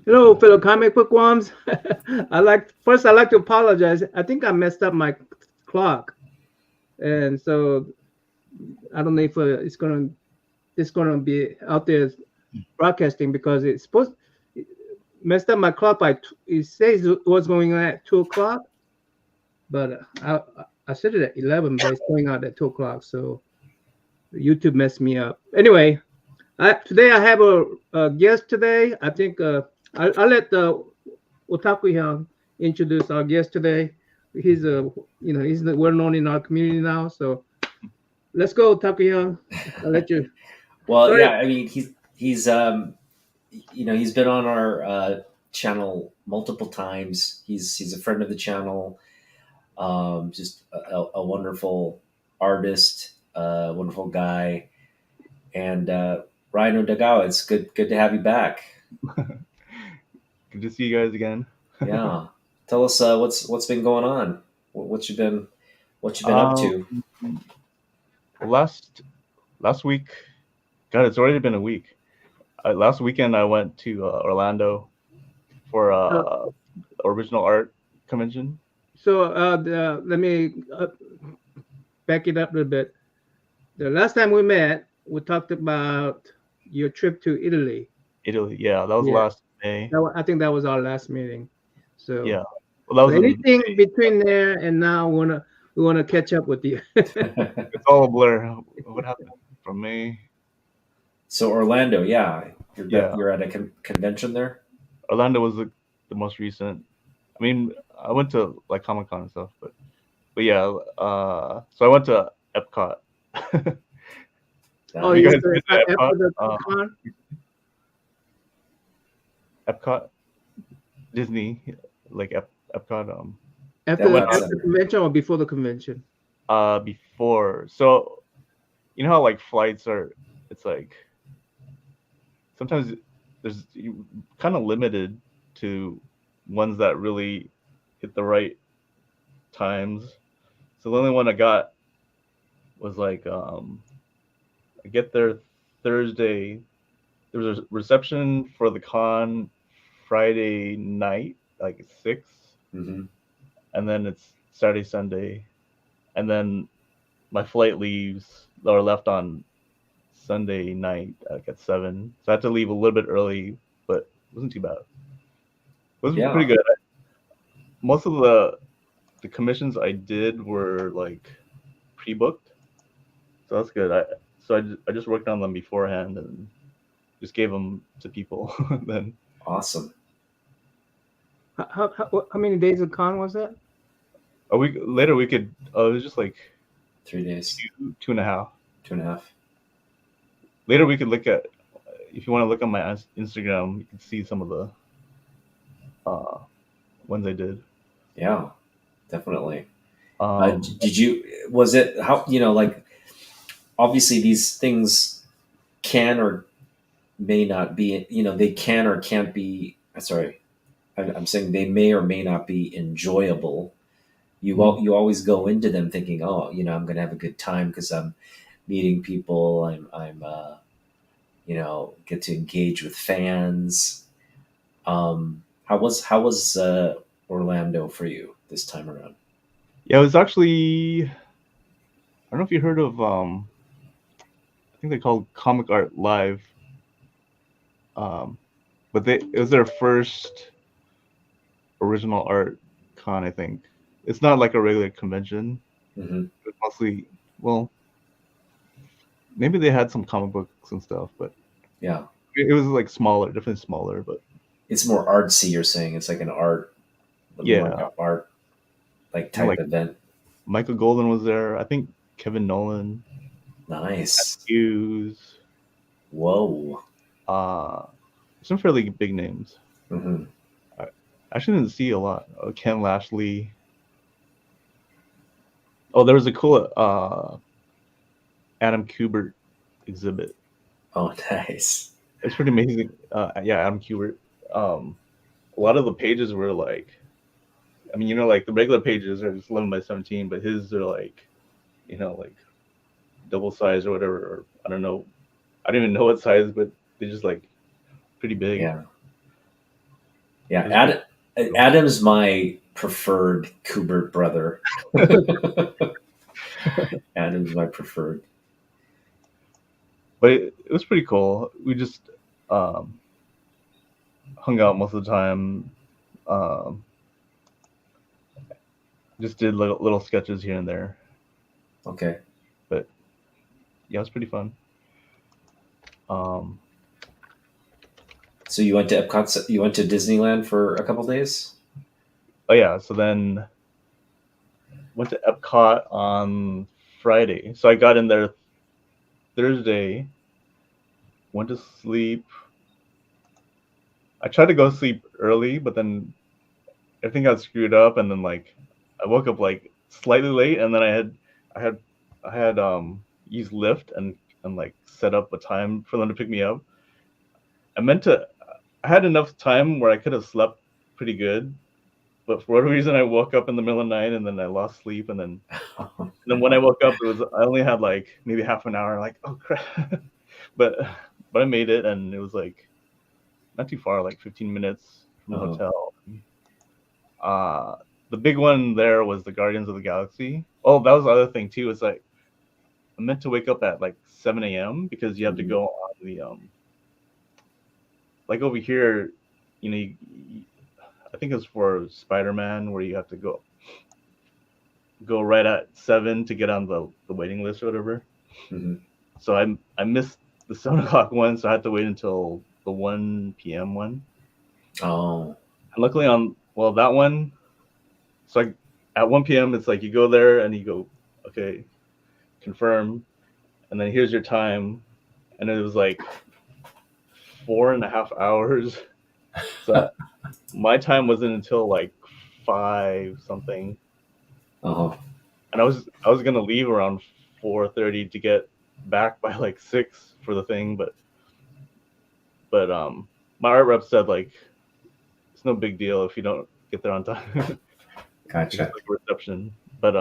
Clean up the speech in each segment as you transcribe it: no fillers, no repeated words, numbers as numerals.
Hello, fellow comic book worms. I like to apologize. I think I messed up my clock, and so I don't know if it's gonna be out there broadcasting because it's supposed messed up my clock by it says it was going on at 2 o'clock, but I set it at 11, but it's going out at 2 o'clock. So YouTube messed me up. Anyway, today I have a guest today. I think I'll let Otaku Hyun introduce our guest today. He's he's well known in our community now. So let's go, Otaku Hyun. I'll let you. Well, Sorry. yeah, I mean he's been on our channel multiple times. He's a friend of the channel. Just a wonderful artist, wonderful guy, and Ryan Odagawa. It's good to have you back. Good to see you guys again. Yeah, tell us what's been going on. What you been up Um, to? last week, God, it's already been a week. Last weekend, I went to Orlando for Uh, original art convention. let me back it up a little bit. The last time we met, we talked about your trip to Italy. Italy, yeah, that was Yeah, last May. I think that was our last meeting. So, Yeah, well, that but was in. anything between there and now, we wanna catch up with you. It's all a blur. What happened from May? So Orlando, yeah, Yeah, you're at a convention there. Orlando was the most recent. I mean, I went to like Comic Con and stuff, but yeah. So I went to Epcot. Have Oh, you you guys Nice. been after to Epcot? the con, Epcot, Disney, like Epcot. after That I the went makes on after the sense. convention or before the convention? before. So you know how like flights are. It's like sometimes there's you kind of limited to ones that really hit the right times. So the only one I got was like I get there Thursday. There was a reception for the con Friday night, like 6, Hmm. and then it's Saturday, Sunday, and then my flight leaves or left on Sunday night like at 7. So I had to leave a little bit early, but it wasn't too bad. It was pretty Yeah, good. Most of the commissions I did were like pre-booked, so that's good. I just worked on them beforehand and just gave them to people. Then awesome. How many days of con was that? a week later we could. It was just like 3 days, 2.5. 2.5. Later we could look at. If you want to look on my Instagram, you can see some of the uh, ones I did. Yeah, definitely. Um, Did you? Was it how like obviously these things can or may not be. They can or can't be. Sorry, I'm saying they may or may not be enjoyable. mhm. You always go into them thinking, oh, I'm going to have a good time because I'm meeting people. I'm get to engage with fans. How was Orlando for you this time around? Yeah, it was actually. I don't know if you heard of. I think they called Comic Art Live. Um, but it was their first original art con. I think it's not like a regular convention. Hmm. It's mostly, well, maybe they had some comic books and stuff, but Yeah, it was like smaller, definitely smaller. But it's more artsy. You're saying it's like an art, more like yeah, an art like you know, type like event. Michael Golden was there. I think Kevin Nolan, Nice. Hughes, Whoa. uh, some fairly big names. Hmm. I actually didn't see a lot. Ken Lashley. Oh, there was a cool Adam Kubert exhibit. Oh, nice. It's pretty amazing. Yeah, Adam Kubert. Um, a lot of the pages were like, I mean, like the regular pages are just 11 by 17, but his are like, like double size or whatever. Or I don't know. I don't even know what size, but they're just like pretty big. Yeah. Yeah, It was Adam's my preferred Kubert brother. Adam's my preferred. But it was pretty cool. We just um, hung out most of the time. Um, just did little sketches here and there. Okay. But yeah, it was pretty fun. Um, So you went to Epcot. You went to Disneyland for a couple days. oh yeah, so then went to Epcot on Friday. So I got in there Thursday. Went to sleep. I tried to go to sleep early, but then everything got screwed up, and then like I woke up like slightly late, and then I had I had used Lyft and like set up a time for them to pick me up. I meant to. I had enough time where I could have slept pretty good, but for whatever reason, I woke up in the middle of the night, and then I lost sleep, and then when I woke up, I only had like maybe half an hour. Like, oh crap! but but I made it, and it was like not too far, like 15 minutes from the Oh. hotel. The big one there was the Guardians of the Galaxy. Oh, that was the other thing too. It's like I meant to wake up at like 7 a.m. because you have to Mhm. go on the like over here, I think it's for Spider-Man where you have to go right at 7 to get on the waiting list or whatever. Mhm. So I missed the 7 o'clock one, so I had to wait until the 1 p.m. one. Oh. And luckily that one, so at 1 p.m. it's like you go there and you go, okay, confirm, and then here's your time, and it was like 4.5 hours. So my time wasn't until like 5 something, Oh. and I was gonna leave around 4:30 to get back by like 6 for the thing, but my art rep said like it's no big deal if you don't get there on time. It's Gotcha. just like a reception, but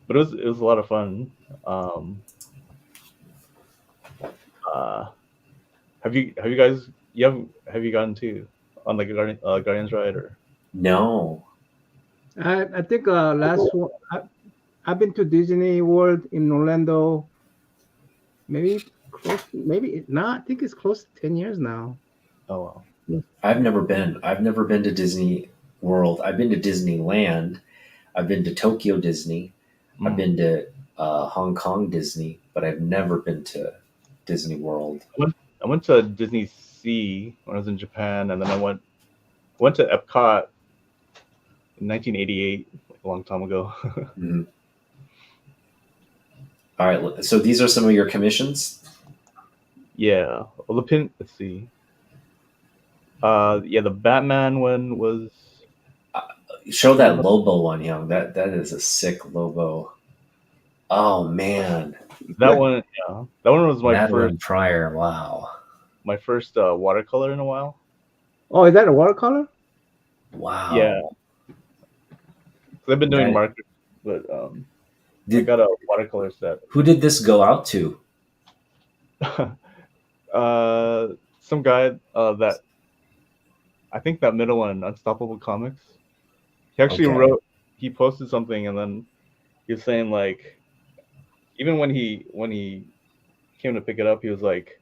it was a lot of fun. Uh, have you guys have you gotten to on like a Guardians ride or? No. I think last one I've been to Disney World in Orlando. Maybe close. Maybe not. I think it's close to 10 years now. Oh wow. I've never been. I've never been to Disney World. I've been to Disneyland. I've been to Tokyo Disney. I've been to Hong Kong Disney, but I've never been to Disney World. I went to Disney Sea when I was in Japan, and then I went to Epcot in 1988, like a long time ago. Mhm. All right. So these are some of your commissions. Yeah. Well, let's see. Yeah, the Batman one was. Show that Lobo one, young. That is a sick Lobo. Oh man, That one. Yeah, that one was Madeline Pryor. Wow. my first watercolor in a while. Oh, is that a watercolor? Wow. Yeah. So I've been doing That- markers, but I got a watercolor set. Who did this go out to? Some guy that I think that middle one, Unstoppable Comics. He actually Okay. he posted something, and then he was saying like, even when he came to pick it up, he was like,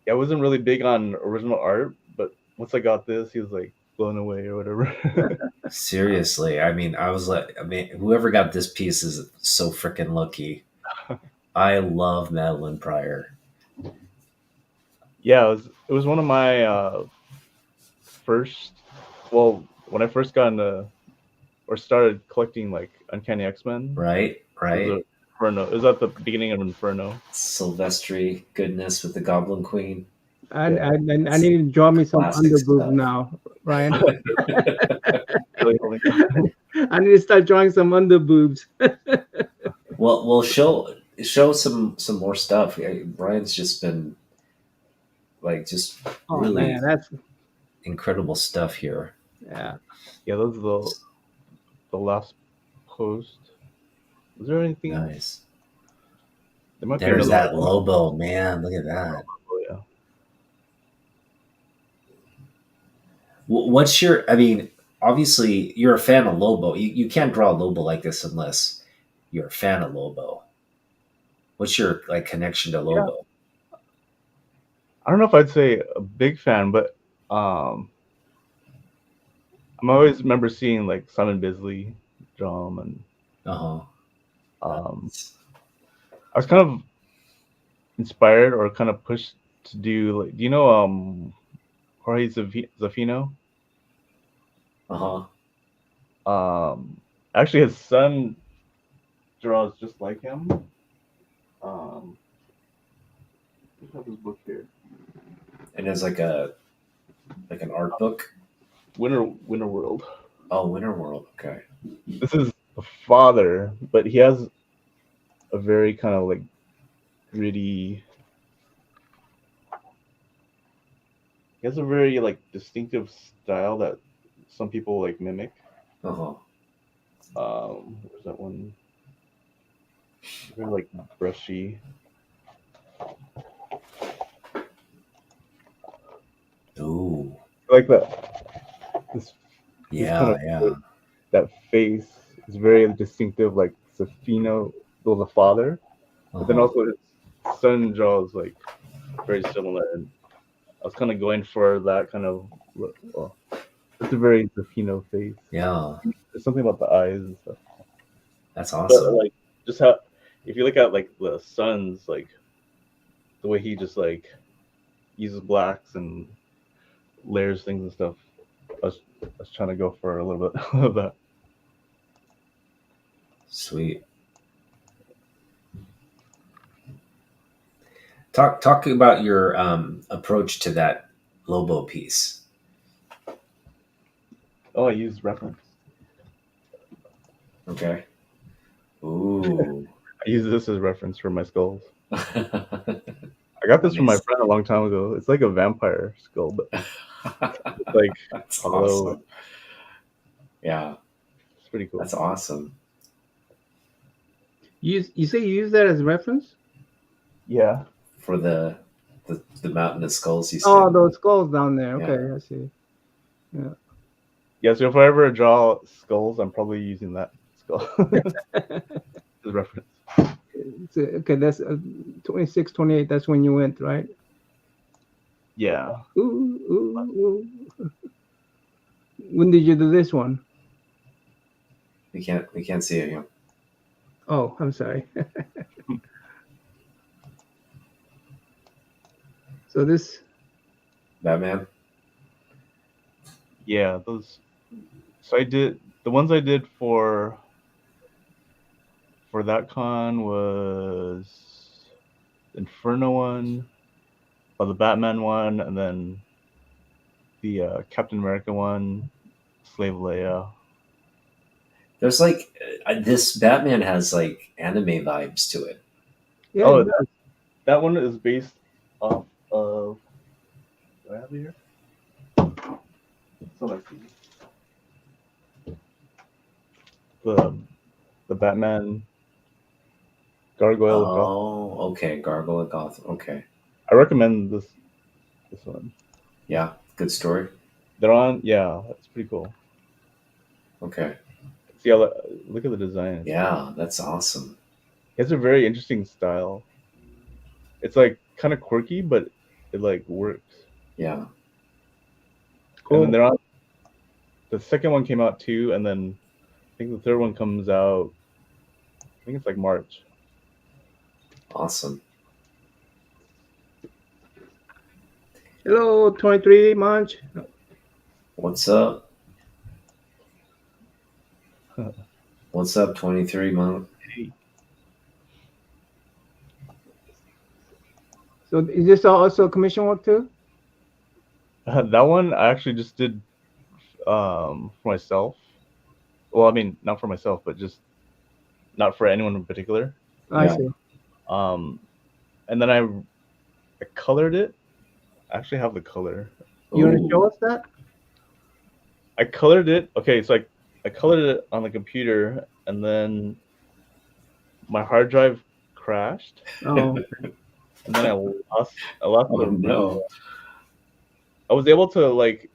yeah, I wasn't really big on original art, but once I got this, he was like blown away or whatever. Seriously, I mean, whoever got this piece is so freaking lucky. I love Madeline Pryor. Yeah, it was one of my first. Well, when I first got into or started collecting like Uncanny X-Men. Right. It was at the beginning of Inferno. Silvestri goodness with the Goblin Queen. I need to draw me some Classic underboob stuff. now, Ryan. Really holding on. I need to start drawing some underboobs. Well, show some more stuff. Brian's just been like Oh really man, that's incredible stuff here. yeah. Yeah, those are the last post. Was there anything else? Nice. There might be There's another that one. Lobo, man. Look at that. Oh, yeah. What's your? I mean, obviously you're a fan of Lobo. You can't draw Lobo like this unless you're a fan of Lobo. What's your like connection to Yeah, Lobo? I don't know if I'd say a big fan, but I'm always remember seeing like Simon Bisley draw him, and Uh huh. um, I was kind of inspired or kind of pushed to do like, do you know Jorge Zafino? Uh huh. Actually, his son draws just like him. I have his book here. And it's like an art book. Winter World. Oh, Winter World. Okay. This is the father, but he has a very kind of like gritty. He has a very like distinctive style that some people like mimic. Uh huh. Where's that one? Very like brushy. Ooh. Like that. This kind Yeah. of Yeah. that face is very distinctive, like Safino, well, the father, but then Uh-huh. also his son draws like very similar, and I was kind of going for that kind of. Well, it's a very Safino face. Yeah. There's something about the eyes and stuff, That's but awesome. like just how if you look at like the son's like the way he just like uses blacks and layers things and stuff. I was trying to go for a little bit of that. Sweet. Talk about your approach to that Lobo piece. Oh, I used reference. Okay. Ooh. I use this as reference for my skulls. I got this from my Nice. friend a long time ago. It's like a vampire skull, but it's like That's hollow. awesome. Yeah, It's pretty cool. that's awesome. You say you use that as reference? Yeah. For the mountain of skulls you Oh, said. those skulls down there. Yeah. Okay, I see. Yeah. Yeah, so if I ever draw skulls, I'm probably using that skull as reference. Okay, that's 26, 28. That's when you went, right? Yeah. Ooh, ooh, ooh. When did you do this one? We can't see it here. Oh, I'm sorry. So this. Batman. Yeah, those. So I did the ones I did for that con was Inferno one, or the Batman one, and then the Captain America one, Slave Leia. There's like this Batman has like anime vibes to it. Yeah. Oh, that one is based off of. Do I have it here? So let's see. The Batman Gargoyle of Gotham. Oh, okay. Gargoyle of Gotham. Okay. I recommend this one. Yeah. Good story. They're on. Yeah, that's pretty cool. Okay. See how look at the design. Yeah, that's awesome. It's a very interesting style. It's like kind of quirky, but it like works. Yeah. Cool. And then they're on. The second one came out too, and then I think the third one comes out. I think it's like March. Awesome. Hello, 23 Munch. What's up? What's up, 23 month? So is this also commission work too? That one I actually just did for myself. Well, I mean, not for myself, but just not for anyone in particular. I see. And then I colored it. I actually have the color. You want to show us that? I colored it. Okay, so I colored it on the computer, and then my hard drive crashed. Oh. And then I lost Oh, the no. I was able to like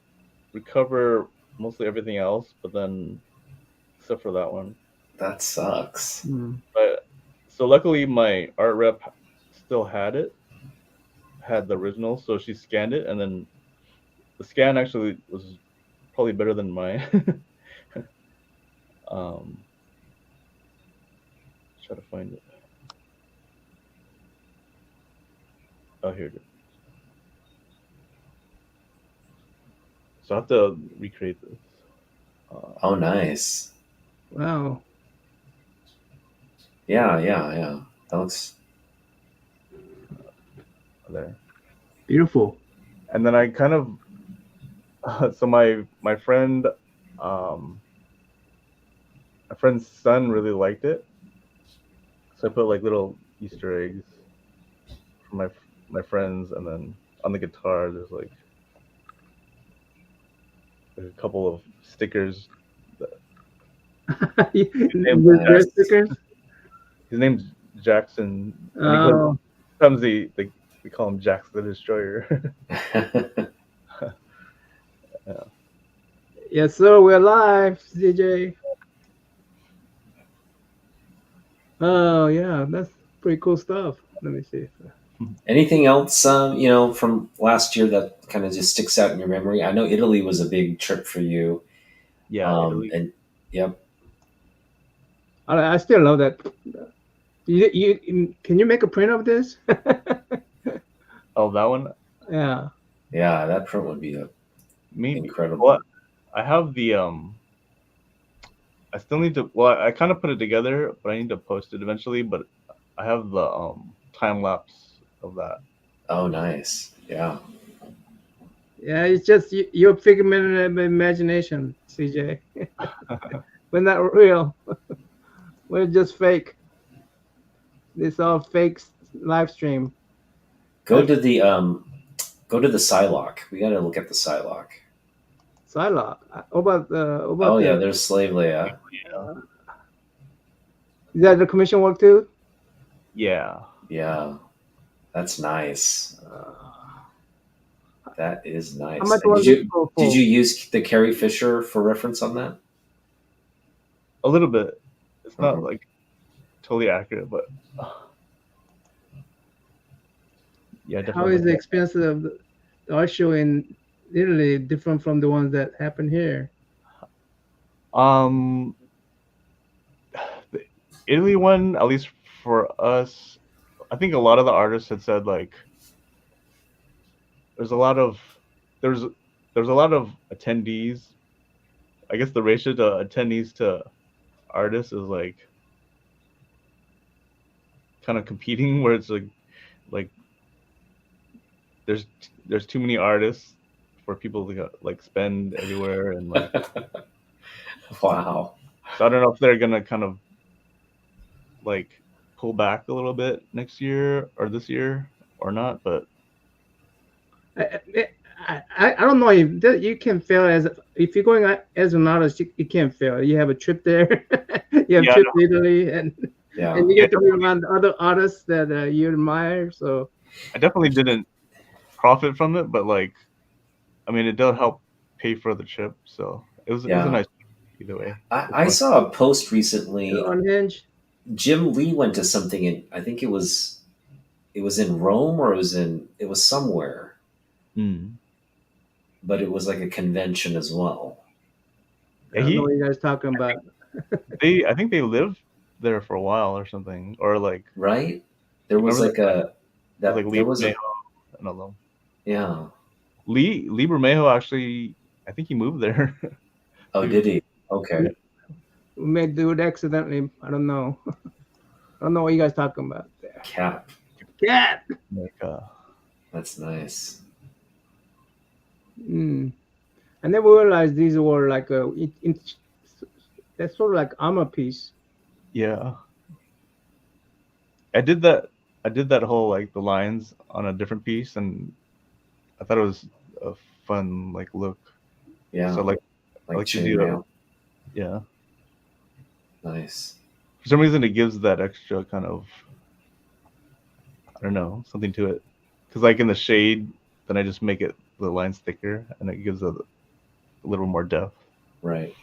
recover mostly everything else, but then except for that one. That sucks. But so luckily my art rep still had the original, so she scanned it, and then the scan actually was probably better than mine. Try to find it. Oh, here it is. So I have to recreate this. Oh, nice. Wow. Yeah. That looks There. Beautiful. And then I kind of so my friend my friend's son really liked it, so I put like little Easter eggs for my friends, and then on the guitar there's like a couple of stickers. With their stickers. His name's Jackson, and Oh, sometimes they call him Jax the Destroyer. Yeah. yes, sir. We're live, CJ. Oh, yeah, that's pretty cool stuff. Let me see. Anything else, from last year that kind of just sticks out in your memory? I know Italy was a big trip for you. Yeah, Italy. And yep. I still love that. You can you make a print of this? Oh, that one. Yeah. Yeah, that print would be Maybe. incredible. Well, I have the I still need to. Well, I kind of put it together, but I need to post it eventually. But I have the time lapse of that. Oh, nice. Yeah. Yeah, it's just your figment of imagination, CJ. We're not real. We're just fake. It's all fake live stream. Go to the Psylocke. We got to look at the Psylocke. Psylocke. About Oh yeah, there's Slave Leia. Is that the commission work too? Yeah. Yeah, that's nice. That is nice. How much Did you use the Carrie Fisher for reference on that? A little bit. It's not like totally accurate, but yeah, definitely. How is the expense of the art show in Italy different from the ones that happen here? The Italy one, at least for us, I think a lot of the artists had said like there's a lot of attendees. I guess the ratio to attendees to artists is like kind of competing, where it's like there's too many artists for people to like spend everywhere, and like wow. So I don't know if they're gonna kind of like pull back a little bit next year or this year or not, but I don't know if you can fail if you're going as an artist, you can't fail. You have a trip there, you have a trip to Italy, and you get to be around other artists that you admire. So I definitely didn't profit from it, but like, I mean, it did help pay for the trip, so it was a nice either way. I saw a post recently on Hinge. Jim Lee went to something in, I think it was in Rome, or it was somewhere. But it was like a convention as well. I don't know what you guys talking about. I think they lived there for a while or something, or like right. There was like a that like there was Bermejo, I don't know. Yeah, Lee Bermejo actually, I think he moved there. Oh, did he? Okay. We may do it accidentally. I don't know. I don't know what you guys talking about there. Cat. Like, that's nice. I never realized these were like that's sort of like armor piece. Yeah. I did that whole like the lines on a different piece, and I thought it was a fun like look. Yeah. So like to do that. Yeah. Nice. For some reason, it gives that extra kind of, I don't know, something to it. Because like in the shade, then I just make the lines thicker, and it gives a a little more depth. Right.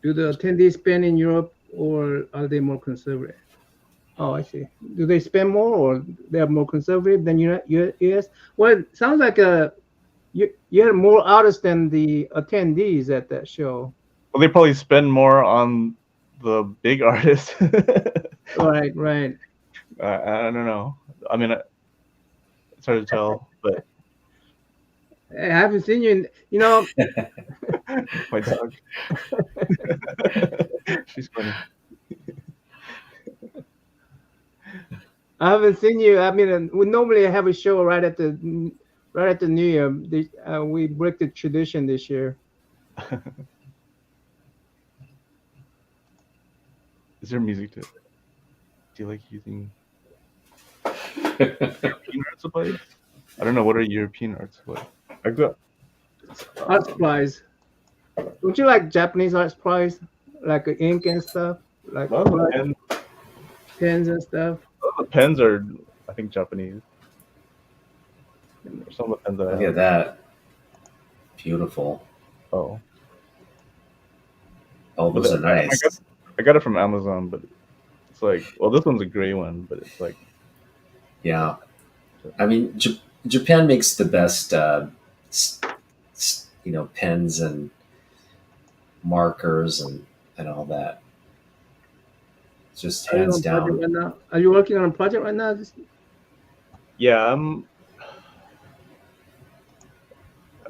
Do the attendees spend in Europe or are they more conservative? Oh, I see. Do they spend more or they are more conservative than US? Well, it sounds like you had more artists than the attendees at that show. Well, they probably spend more on the big artists. Right, right. I don't know. I mean, it's hard to tell, but I haven't seen you in, you know, my dog. She's funny. I haven't seen you. I mean, we normally have a show right at the New Year. We break the tradition this year. Is there music to? Do you like using European art supplies? I don't know. What are European art supplies? I got Art supplies. Don't you like Japanese art supplies, like ink and stuff, like well, the pens and stuff? pens are, I think, Japanese. Some of the pens that I Look have. at that. Beautiful. Oh, Oh, those are nice. I got it from Amazon, but it's like, well, this one's a gray one, but it's like, Yeah. I mean, Japan makes the best, pens and markers and all that. Just Are you hands on project down. right now? Are you working on a project right now? yeah, I've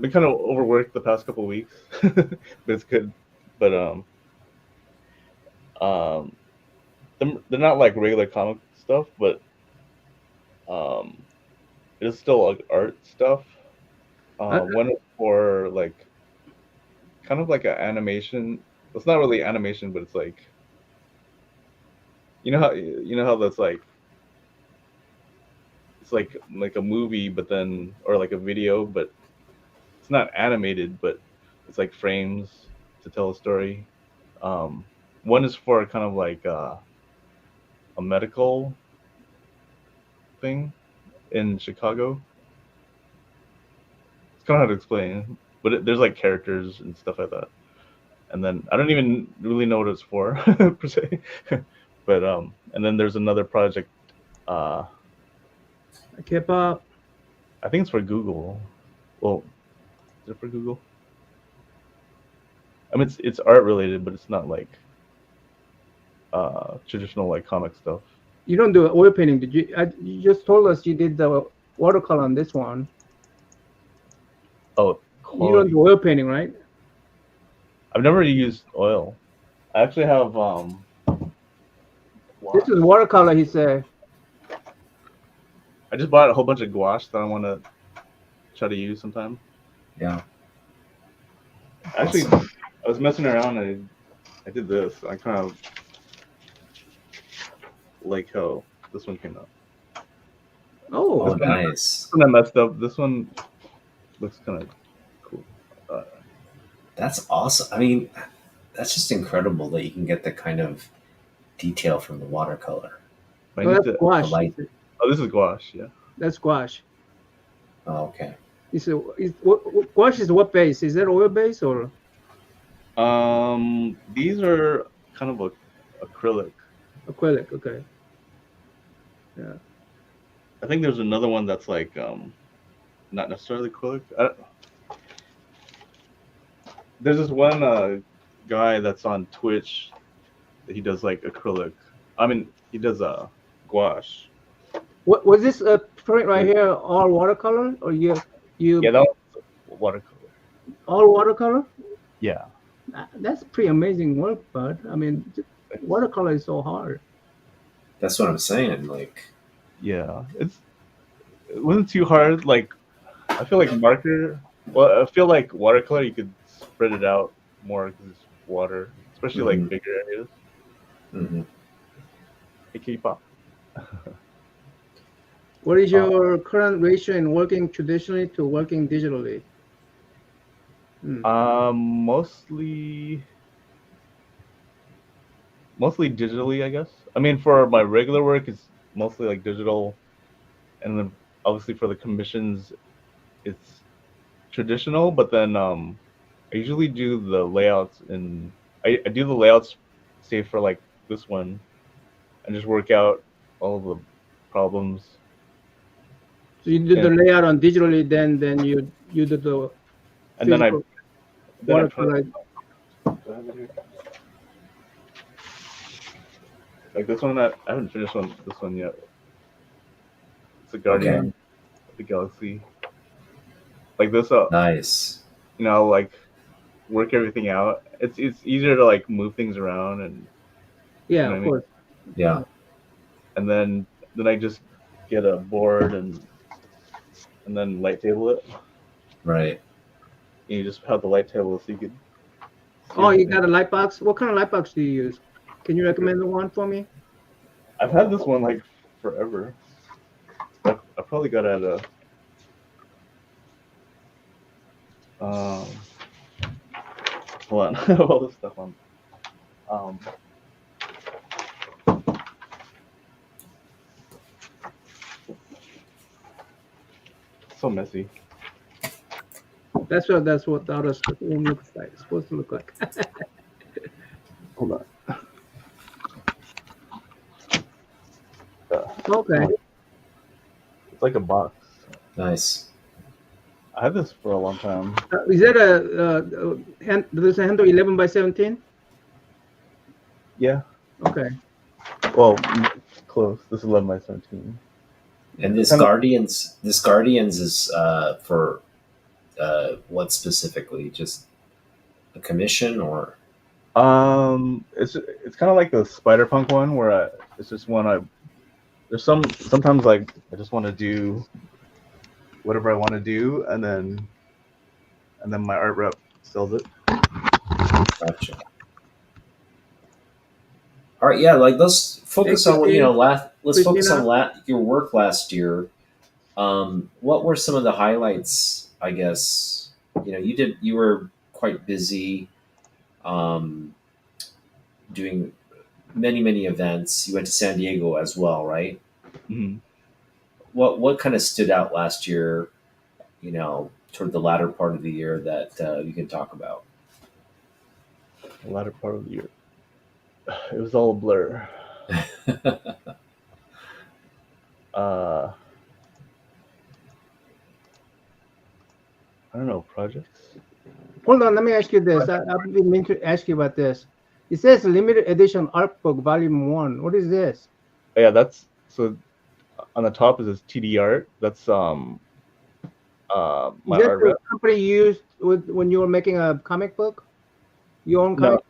been kind of overworked the past couple of weeks, but it's good. But they're not like regular comic stuff, but it is still like art stuff. One is for like kind of like an animation. It's not really animation, but it's like you know how that's like it's like a movie, but then or like a video, but it's not animated, but it's like frames to tell a story. One is for kind of like a medical thing in Chicago. It's kind of hard to explain, but there's like characters and stuff like that. And then I don't even really know what it's for per se, but and then there's another project. K-pop. I think it's for Google. Well, is it for Google? I mean, it's art related, but it's not like traditional like comic stuff. You don't do oil painting, did you? You just told us you did the watercolor on this one. Oh, You don't do oil painting, right? I've never used oil. I actually have This is watercolor, he said. I just bought a whole bunch of gouache that I want to try to use sometime. Yeah. Actually, Awesome. I was messing around and I did this. I kind of like how this one came out. Oh, Oh, nice. This one I messed up. This one looks kind of cool. That's awesome. I mean, that's just incredible that you can get the kind of detail from the watercolor. I no, need that's to- gouache. like- oh, this is gouache. Yeah. That's gouache. Oh, okay. Gouache is what base? Is that oil base or? These are kind of acrylic. Acrylic, okay. Yeah. I think there's another one that's like not necessarily acrylic. There's this one guy that's on Twitch that he does like acrylic. I mean, he does gouache. What was this print right here? All watercolor or you? Yeah, that one's watercolor. All watercolor? Yeah. That's pretty amazing work, bud. I mean, watercolor is so hard. That's what I'm saying. Like, Yeah, it wasn't too hard. Like, I feel like marker. Well, I feel like watercolor you could spread it out more because it's water, especially like Mhm. bigger areas. mhm. Hey, keep up. What is your current ratio in working traditionally to working digitally? Mostly digitally, I guess. I mean, for my regular work, it's mostly like digital, and then obviously for the commissions, it's traditional. But then I usually do the layouts and I do the layouts, say for like this one, and just work out all the problems. So you do the And layout on digitally, then you do the and physical then I put watercolor. do I have it here? Like this one, I haven't finished this one yet. It's a Okay. Guardian of the Galaxy. Like this, Nice. like work everything out. It's easier to like move things around and Yeah, you know what of I mean. course. Yeah. And then I just get a board and then light table it. Right. And you just have the light table so you could see Oh, you everything. got a light box? What kind of light box do you use? Can you recommend the one for me? I've had this one like forever. I probably got it at a hold on. I have all this stuff on. Um, so messy. That's what the other room looks like. It's supposed to look like. Hold on. Okay. It's like a box. Nice. I had this for a long time. Is that there's a handle 11 by 17? Yeah. Okay. Well, close. This is 11 by 17. And this Kind of- Guardians is for what specifically? Just a commission or? it's kind of like the Spider Punk one where it's just one there's sometimes like I just want to do whatever I want to do and then my art rep sells it. Gotcha. All right, yeah, like let's focus Hey, on Christine. let's focus Christina? on your work last year. What were some of the highlights? I guess you were quite busy, um, doing many events. You went to San Diego as well, right? Mm-hmm. What kind of stood out last year? Toward the latter part of the year that you can talk about. The latter part of the year, it was all a blur. I don't know, projects. Hold on, let me ask you this. I've been meaning to ask you about this. It says limited edition art book, volume 1. What is this? Yeah, that's so. On the top is this TD art. That's Is my that art the rep. company you used when you were making a comic book? Your own No, comic?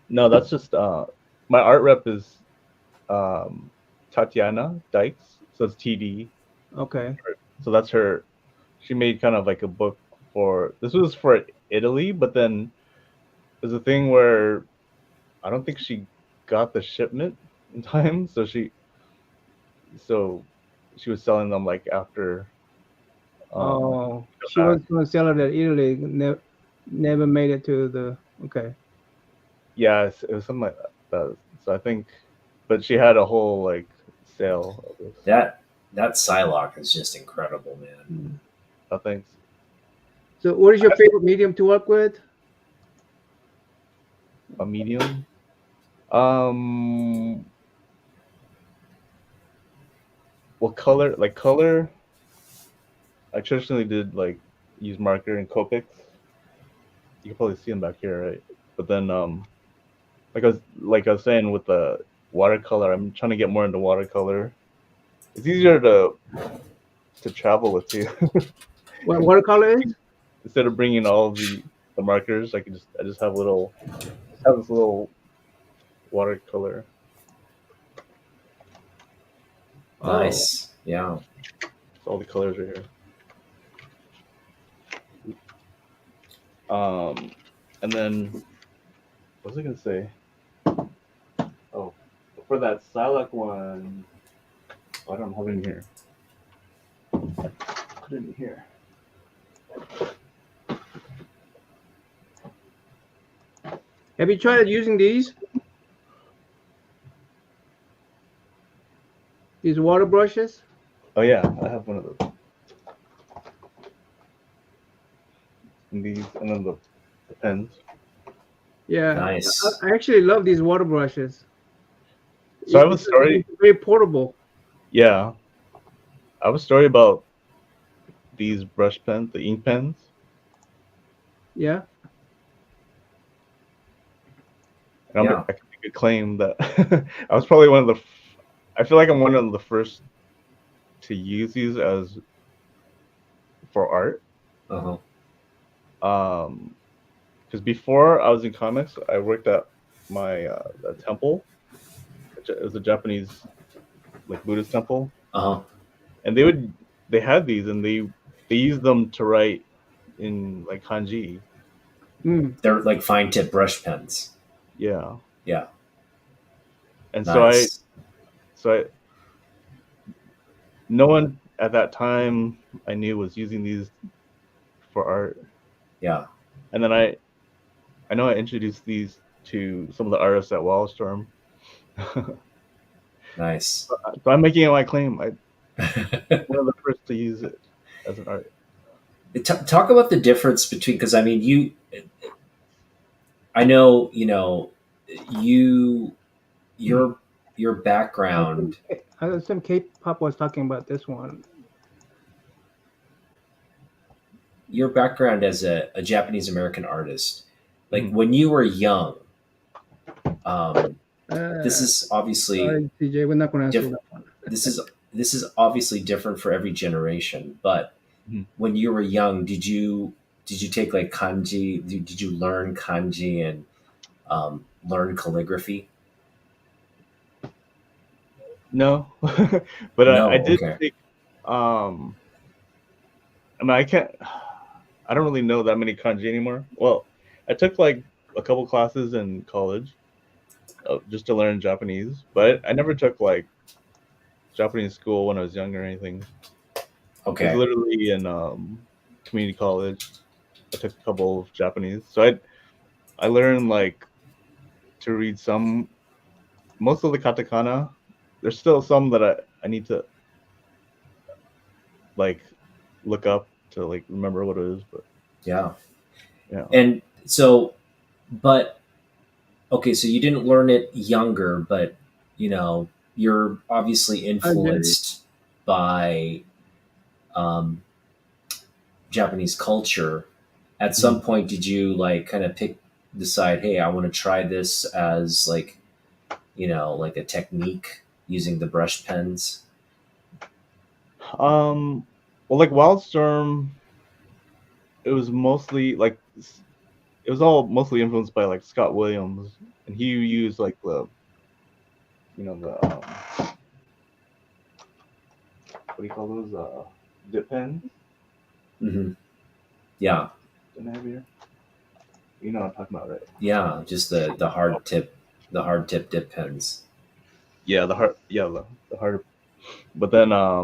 no, that's just my art rep is Tatiana Dykes. So it's TD. Okay. So that's her. She made kind of like a book for this was for Italy, but then there's a thing where I don't think she got the shipment in time, so she was selling them like after. She was going to sell it at Italy. Never made it to the. Okay. Yeah, it was something like that. So I think, but she had a whole like sale of this. That Psylocke is just incredible, man. Oh, thanks. So, what is your favorite medium to work with? A medium. Well, color, like color. I traditionally did like use marker and Copics. You can probably see them back here, right? But then, like I was saying with the watercolor, I'm trying to get more into watercolor. It's easier to travel with too. What watercolor is? Instead of bringing all the markers, I just have this little watercolor. Nice. Yeah. So all the colors are here. And then what was I gonna say? Oh, for that Silac one, I don't have it in here. Put it in here. Have you tried using these? These water brushes? Oh yeah, I have one of those. and these, and then the pens. Yeah, Nice. I actually love these water brushes. So I have a story. It's very portable. Yeah, I have a story about these brush pens, the ink pens. Yeah. And Yeah. I can make a claim that I was probably one of the. I feel like I'm one of the first to use these as for art. Uh-huh. Because before I was in comics, I worked at my a temple. It was a Japanese like Buddhist temple, Uh-huh. and they had these, and they used them to write in like kanji. Mm. They're like fine tip brush pens. Yeah, Yeah. and Nice. so I no one at that time I knew was using these for art, Yeah. and then I know I introduced these to some of the artists at Wildstorm. So Nice. I'm making it my claim. I one of the first to use it as an art. Talk about the difference between, because I mean, I know, you, your your background, Some K-pop was talking about this one. your background as a Japanese American artist, like Mhm. when you were young, um, this Uh, is obviously Sorry, TJ, we're not going to answer diff- that one. this is this is obviously different for every generation. But Mhm. when you were young, did you take like kanji? Did you learn kanji and learn calligraphy? No, but I No. did Okay. take. Um, I mean, I can't. I don't really know that many kanji anymore. Well, I took like a couple classes in college just to learn Japanese, but I never took like Japanese school when I was young or anything. It was Okay. literally in community college. I took a couple of Japanese, so I learned like to read some, most of the katakana. There's still some that I need to like look up to like remember what it is, but Yeah. yeah. And so, but okay, so you didn't learn it younger, but you're obviously Jerry. influenced by um, Japanese culture. At some Mhm. point, did you like kind of decide, hey, I want to try this as like, like a technique using the brush pens? Um, well, like Wildstorm, it was mostly like it was all mostly influenced by like Scott Williams, and he used like the what do you call those dip pens? Hmm. Yeah, Didn't I have here? You know what I'm talking about, right? yeah, just the hard tip dip pens. Yeah, the harder. But then I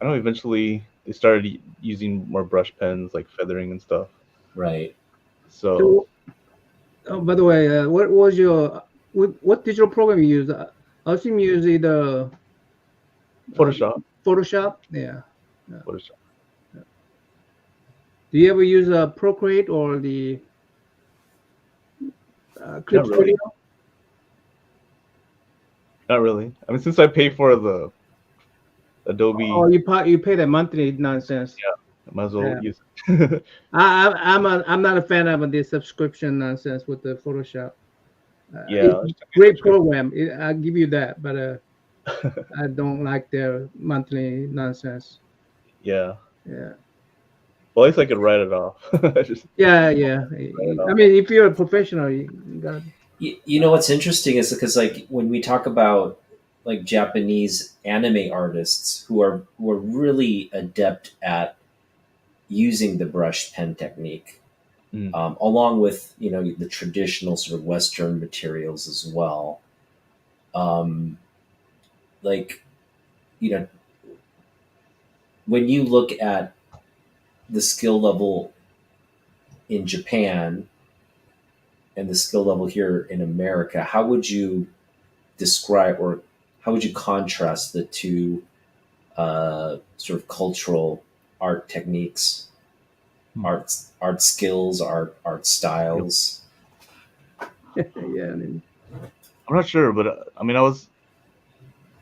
know eventually they started using more brush pens like feathering and stuff. Right. So So, oh, by the way, what was what digital program you use? I assume you use either uh, Photoshop, Photoshop. Yeah. Yeah. Photoshop. Do you ever use Procreate or the Clip Not Studio? really, not really. I mean, since I pay for the Oh, Adobe, you pay that monthly nonsense. yeah, I might as well Yeah. use it. I'm not a fan of the subscription nonsense with the Photoshop. Yeah, It's there's a too many great program. I'll give you that, but subscriptions. I don't like their monthly nonsense. Yeah. Yeah. Well, at least I could write it off. I just Yeah, yeah. write it I off. mean, if you're a professional, you got. You know what's interesting is because like when we talk about like Japanese anime artists who are really adept at using the brush pen technique, Mm. along with the traditional sort of Western materials as well. Um, like you know when you look at the skill level in Japan and the skill level here in America, how would you describe or how would you contrast the two sort of cultural art techniques? art skills, art styles. Yeah, I mean, I'm not sure, but I mean, I was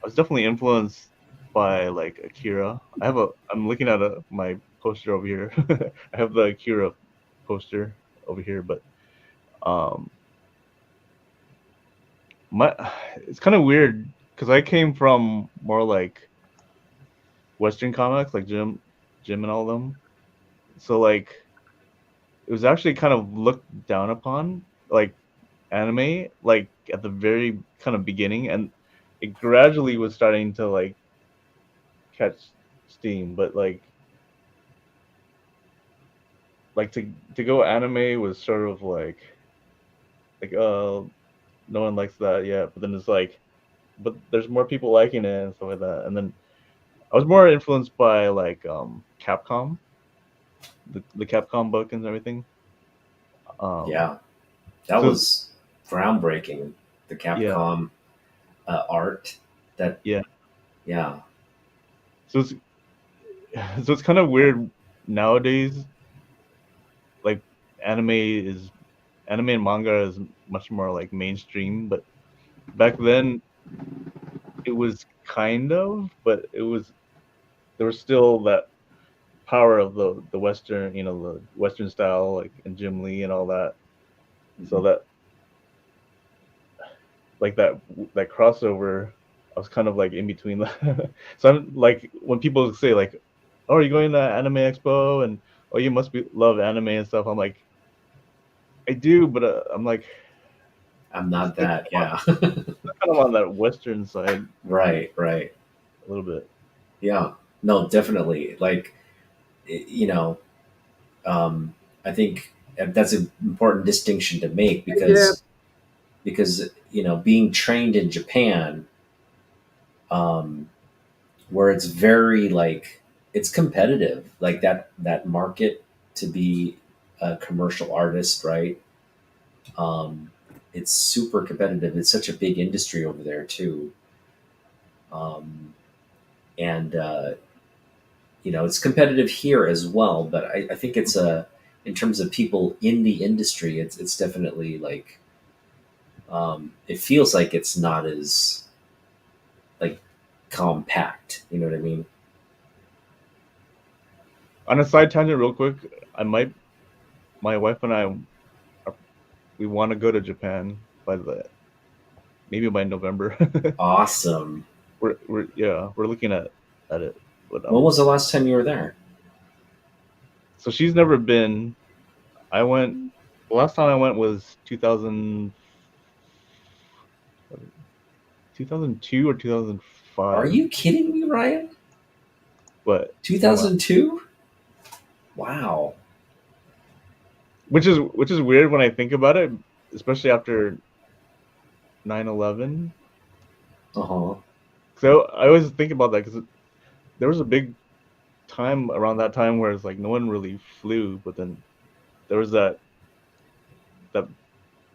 definitely influenced by like Akira. I'm looking at my poster over here. I have the Akira poster over here, but um, my it's kind of weird because I came from more like Western comics, like Jim and all of them. So like it was actually kind of looked down upon, like anime, like at the very kind of beginning, and it gradually was starting to like catch steam. But like to go anime was sort of like no one likes that yet. But then it's like, but there's more people liking it and stuff like that. And then I was more influenced by like Capcom, the Capcom book and everything. Um, Yeah, that so was groundbreaking. The yeah, Capcom art. That yeah. yeah, So it's so it's kind of weird nowadays. Like anime is anime and manga is much more like mainstream, but back then it was kind of, but it was there was still that power of the Western, the Western style, like in Jim Lee and all that. So that like that crossover, I was kind of like in between that. So I'm like when people say like, "Oh, are you going to Anime Expo?" and "Oh, you must be love anime and stuff," I'm like, I do, but I'm like I'm I'm not still that. Yeah, kind of on that Western side right, right. a little bit. Yeah, no, definitely. Like you know, um, I think that's an important distinction to make yeah, because being trained in Japan, um, where it's very like it's competitive, like that market to be a commercial artist, right? Um, it's super competitive. It's such a big industry over there too, and it's competitive here as well. But I think it's in terms of people in the industry, it's definitely like it feels like it's not as like compact. You know what I mean? On a side tangent, real quick, my wife and I, we want to go to Japan maybe by November. Awesome. we're looking at it, but When was the last time you were there? so she's never been. I went the last time I went was 2002 or Are 2005, you kidding me, Ryan? but no, 2002? Wow. which is weird when I think about it, especially after 9/11. Uh huh. So I always think about that because there was a big time around that time where it's like no one really flew, but then there was that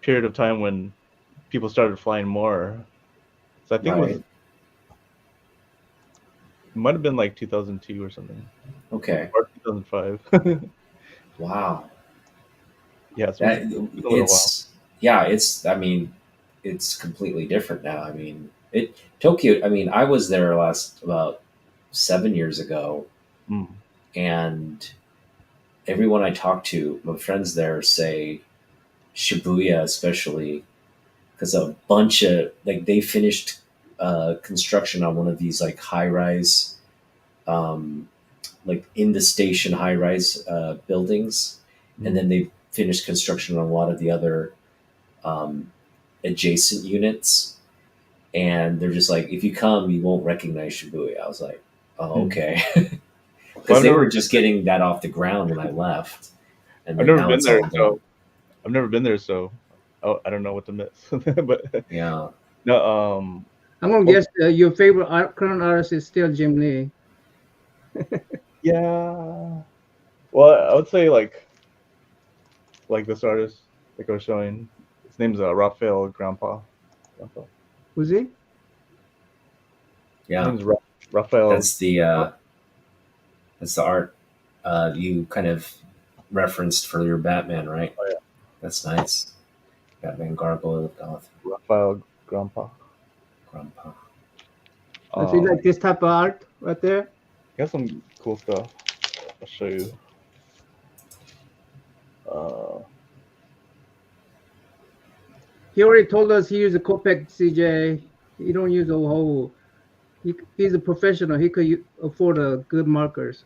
period of time when people started flying more. So I think Right. it might have been like 2002 or something, Okay. or 2005. Wow. Yeah, so That it's been a little while. it's yeah. It's I mean, it's completely different now. I mean, Tokyo. I mean, I was there last about 7 years ago, Mm. and everyone I talk to, my friends there say Shibuya, especially because a bunch of like they finished construction on one of these like high rise, um, like in the station high rise buildings, and Mm. then they finished construction on a lot of the other um, adjacent units. And they're just like, if you come, you won't recognize Shibuya. I was like, oh, Mm. okay, Well, because they were just getting that off the ground when I left, and I've then never now been it's there, all done. so I've never been there, so I don't know what to miss. But Yeah. no, I'm gonna oh guess your favorite current artist is still Jim Lee. yeah. Well, I would say like this artist, like I was showing. His name's Raphael Grandpa. Grandpa. Who's he? His Yeah. name's Raphael. That's the art. You kind of referenced for your Batman, right? Oh, yeah. That's nice. Batman Gargoyle of Gotham. Raphael Grandpa. Grandpa. I feel like this type of art right there. He has some cool stuff. I'll show you. He already told us he used a Copic CJ. He don't use a whole. He's a professional. He could afford a good markers,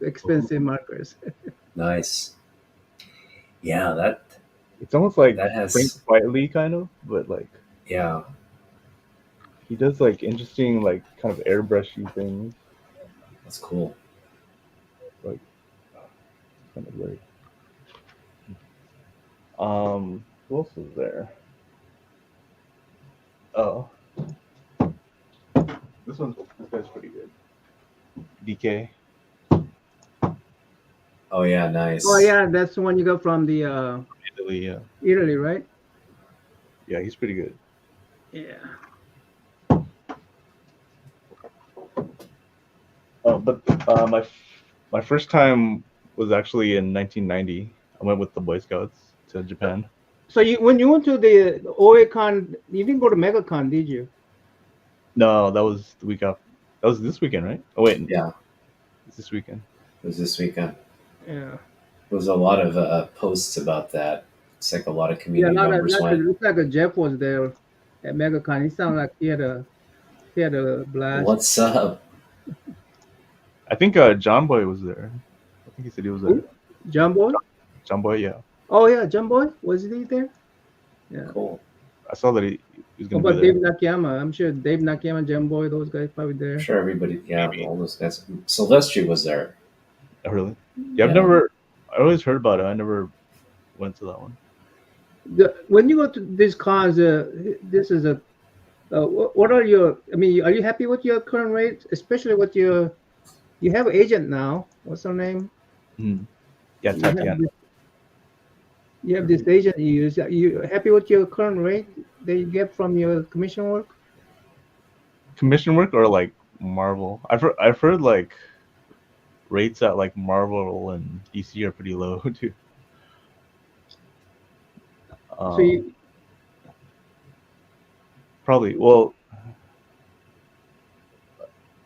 expensive markers. Nice. Yeah, that It's almost like that Frank has Quietly kind of, but like yeah. he does like interesting like kind of airbrushy things. That's cool. Like kind of weird. Who else is there? Oh, this guy's pretty good. DK. Oh yeah, nice. Oh yeah, that's the one you got from the Italy, yeah. Italy, right? Yeah, he's pretty good. Yeah. Oh, but my first time was actually in 1990. I went with the Boy Scouts to Japan. So when you went to the OACon, you didn't go to MegaCon, did you? No, that was the week after. That was this weekend, right? Oh wait, Yeah, it's this weekend. it was this weekend. Yeah. There was a lot of posts about that. It's like a lot of Yeah, community members it went. looks like a Jeff was there at MegaCon. He sounded like he had a blast. What's up? I think John Boy was there. I think he said he was there. Who? John Boy? John Boy, yeah. Oh yeah, John Boy? Was he there? Yeah. Cool. I saw that he was How going to about be Dave there. Nakayama? I'm sure Dave Nakayama, John Boy, those guys probably there. I'm sure everybody, yeah, Maybe. all those guys. Silvestri was there. Oh, really? Yeah, I've Yeah. never. I always heard about it. I never went to that one. When you go to these cons, this is a. What are your? I mean, are you happy with your current rate, especially with your? You have an agent now. What's her name? Mm. Yeah, You have Tatiana. this- You have this agent you use. Are you happy with your current rate that you get from your commission work? Commission work or like Marvel? I've heard like rates at like Marvel and DC are pretty low too. So you, Probably. Well,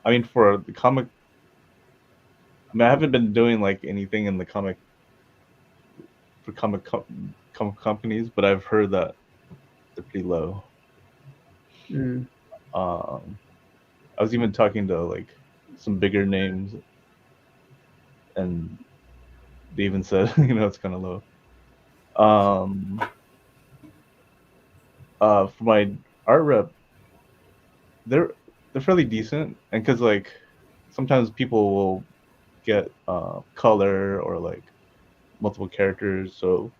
I mean, for the comic, I mean, I haven't been doing like anything in the comic for comic companies, but I've heard that they're pretty low. mm, I was even talking to like some bigger names, and they even said, it's kind of low. For my art rep, they're fairly decent, and because like sometimes people will get color or like multiple characters, so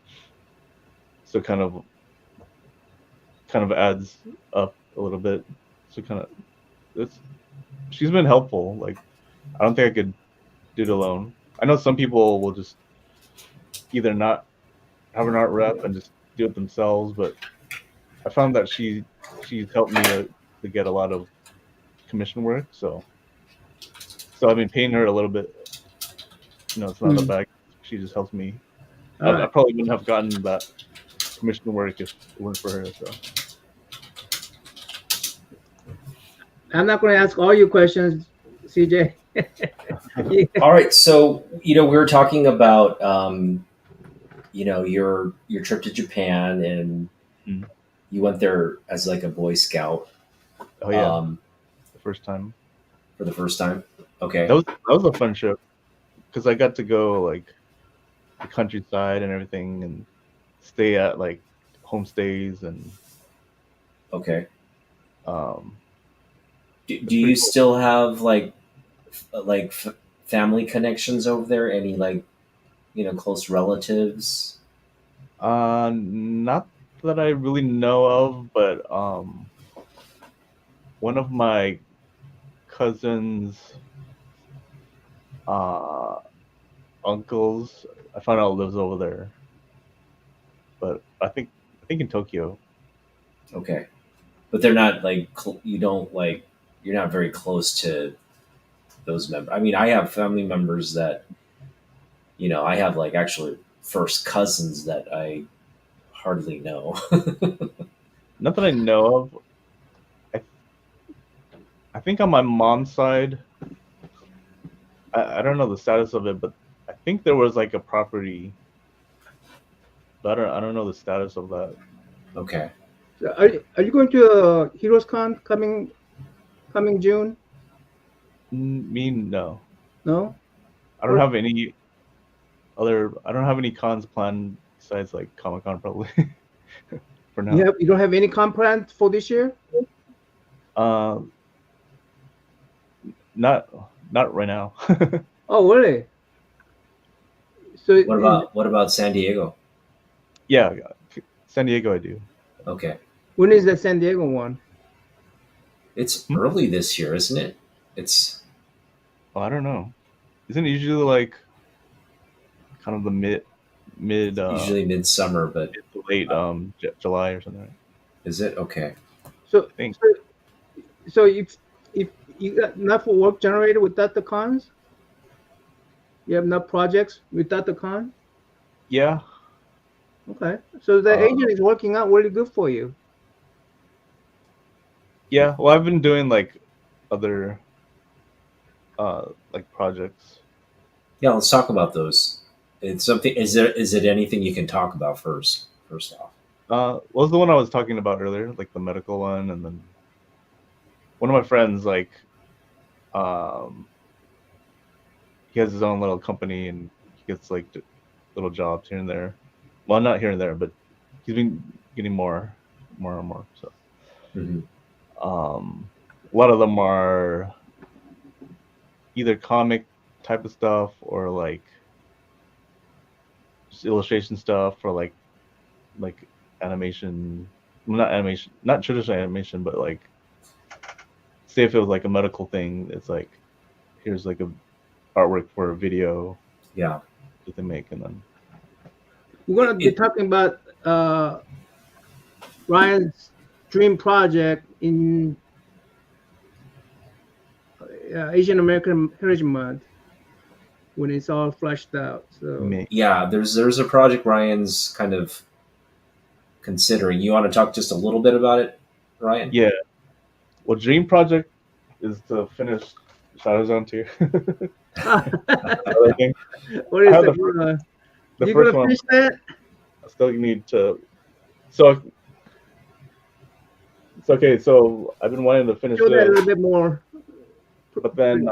kind of adds up a little bit. So she's been helpful. Like I don't think I could do it alone. I know some people will just either not have an art rep and just do it themselves, but I found that she's helped me to get a lot of commission work. So I've been paying her a little bit. It's not a bad. She just helps me. I probably wouldn't have gotten that commission work if it weren't for her. So I'm not going to ask all your questions, CJ. Yeah. All right, so we were talking about your trip to Japan, and you went there as like a Boy Scout. Oh yeah, the first time. For the first time. Okay. That was a fun trip because I got to go like the countryside and everything, and stay at like homestays and. Okay. Do you cool. still have like family connections over there? Any like close relatives? Not that I really know of, but one of my cousins' uncles, I found out lives over there, but I think in Tokyo. Okay, but they're not like you don't like you're not very close to those members. I mean, I have family members that I have like actually first cousins that I hardly know. Not that I know of. I, I think on my mom's side, I don't know the status of it, but I think there was like a property, but I don't know the status of that. Okay. So are you going to Heroes Con coming June? Me, no. No. I don't have any I don't have any cons planned besides like Comic Con probably for now. You don't have any comp plans for this year? Uh, not right now. Oh, really? So What about San Diego? Yeah, San Diego I do. Okay. when is the San Diego one? It's Hmm? early this year, isn't it? It's Oh, I don't know. Isn't it usually like kind of the mid usually midsummer, but mid to late July or something, right? is it? Okay. So I think. so, so if you got enough work generated without the cons, you have enough projects without the con. Yeah. Okay, so the Uh, agent is working out really good for you. Yeah. Well, I've been doing like other like projects. yeah, let's talk about those. It's something. Is it anything you can talk about first? First off. Was the one I was talking about earlier, like the medical one, and then one of my friends, like, um, he has his own little company and he gets like little jobs here and there. Well, not here and there, but he's been getting more and more. So, Hmm. a lot of them are either comic type of stuff or like just illustration stuff or like animation. Well, not animation, not traditional animation, but like say if it was like a medical thing, it's like here's like a artwork for a video Yeah. that they make, and then We're It, gonna be it, talking about Ryan's dream project in Asian American Heritage Month when it's all fleshed out. So make. yeah. There's a project Ryan's kind of considering. You want to talk just a little bit about it, Ryan? Yeah. Well, dream project is to finish Shadow Zone 2. what Another thing. I is have it? the You first gonna one. finish that? I still need to. So it's okay. So I've been wanting to finish Show that a this, little bit more. but then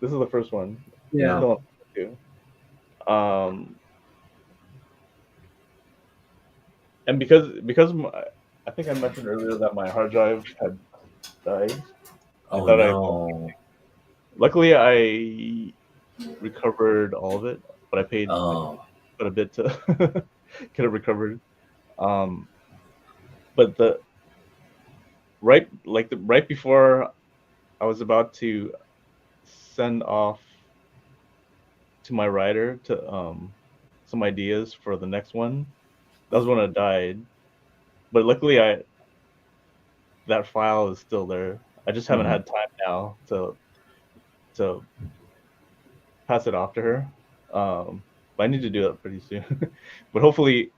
this is the first one. Yeah. Yeah. Still on two. And because I think I mentioned earlier that my hard drive had died. I Oh thought no. luckily I recovered all of it, but I paid like Oh. quite a bit to get it recovered. Um, but right before I was about to send off to my writer to some ideas for the next one, that was when I died. But luckily, that file is still there. I just haven't Mhm. had time now to pass it off to her. But I need to do that pretty soon. But hopefully,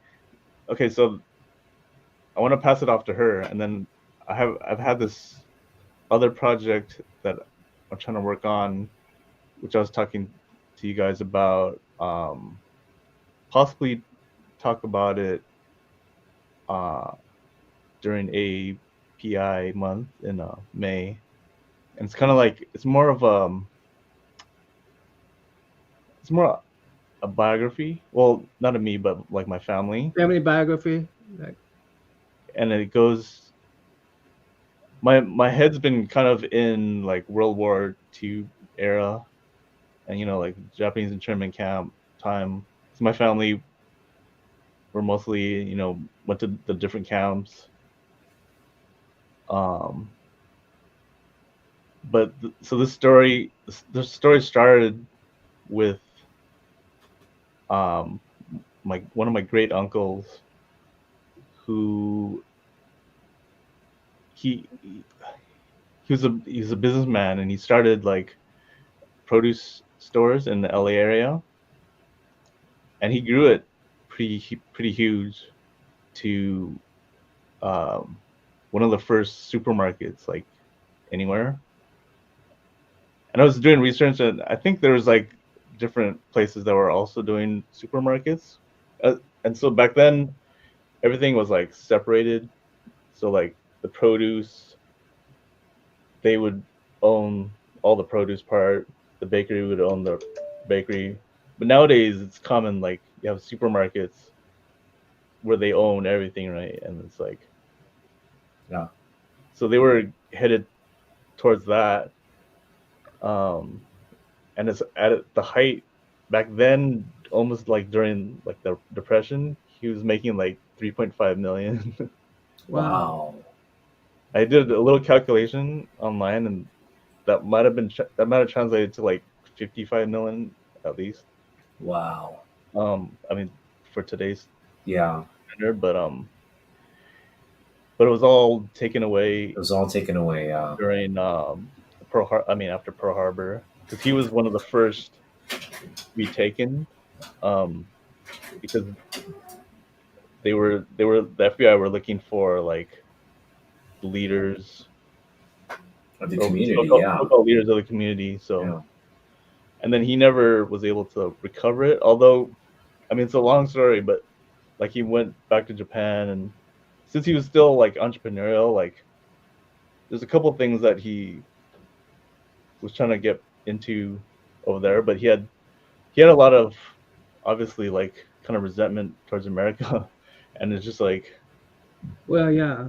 okay. So I want to pass it off to her, and then I've had this other project that I'm trying to work on, which I was talking to you guys about. Possibly talk about it uh, during API month in May, and it's kind of like it's more a biography. Well, not of me, but like my family, Family biography. Like, and it goes. My head's been kind of in like World War II era, and like Japanese internment camp time. So my family were mostly went to the different camps. Um, but so this story started with um my one of my great uncles who he he was a businessman, and he started like produce stores in the LA area, and he grew it pretty huge to one of the first supermarkets like anywhere. And I was doing research, and I think there was like different places that were also doing supermarkets, and so back then everything was like separated. So like the produce, they would own all the produce part. The bakery would own the bakery. But nowadays it's common, like you have supermarkets where they own everything, right? And it's like, Yeah. so they were headed towards that. Um, and it's at the height back then, almost like during like the depression, he was making like 3.5 million. Wow. I did a little calculation online, and that might have translated to like 55 million at least. Wow. I mean, for today's Yeah. standard, but it was all taken away It was all taken away. Yeah. during after Pearl Harbor, because he was one of the first to be taken, because the FBI were looking for like leaders, Of the or community. Yeah. so-called leaders of the community. So, Yeah. and then he never was able to recover it. Although, I mean, it's a long story, but like he went back to Japan, and since he was still like entrepreneurial, like there's a couple things that he was trying to get into over there, but he had a lot of, obviously, like kind of resentment towards America, and it's just like, Well, yeah.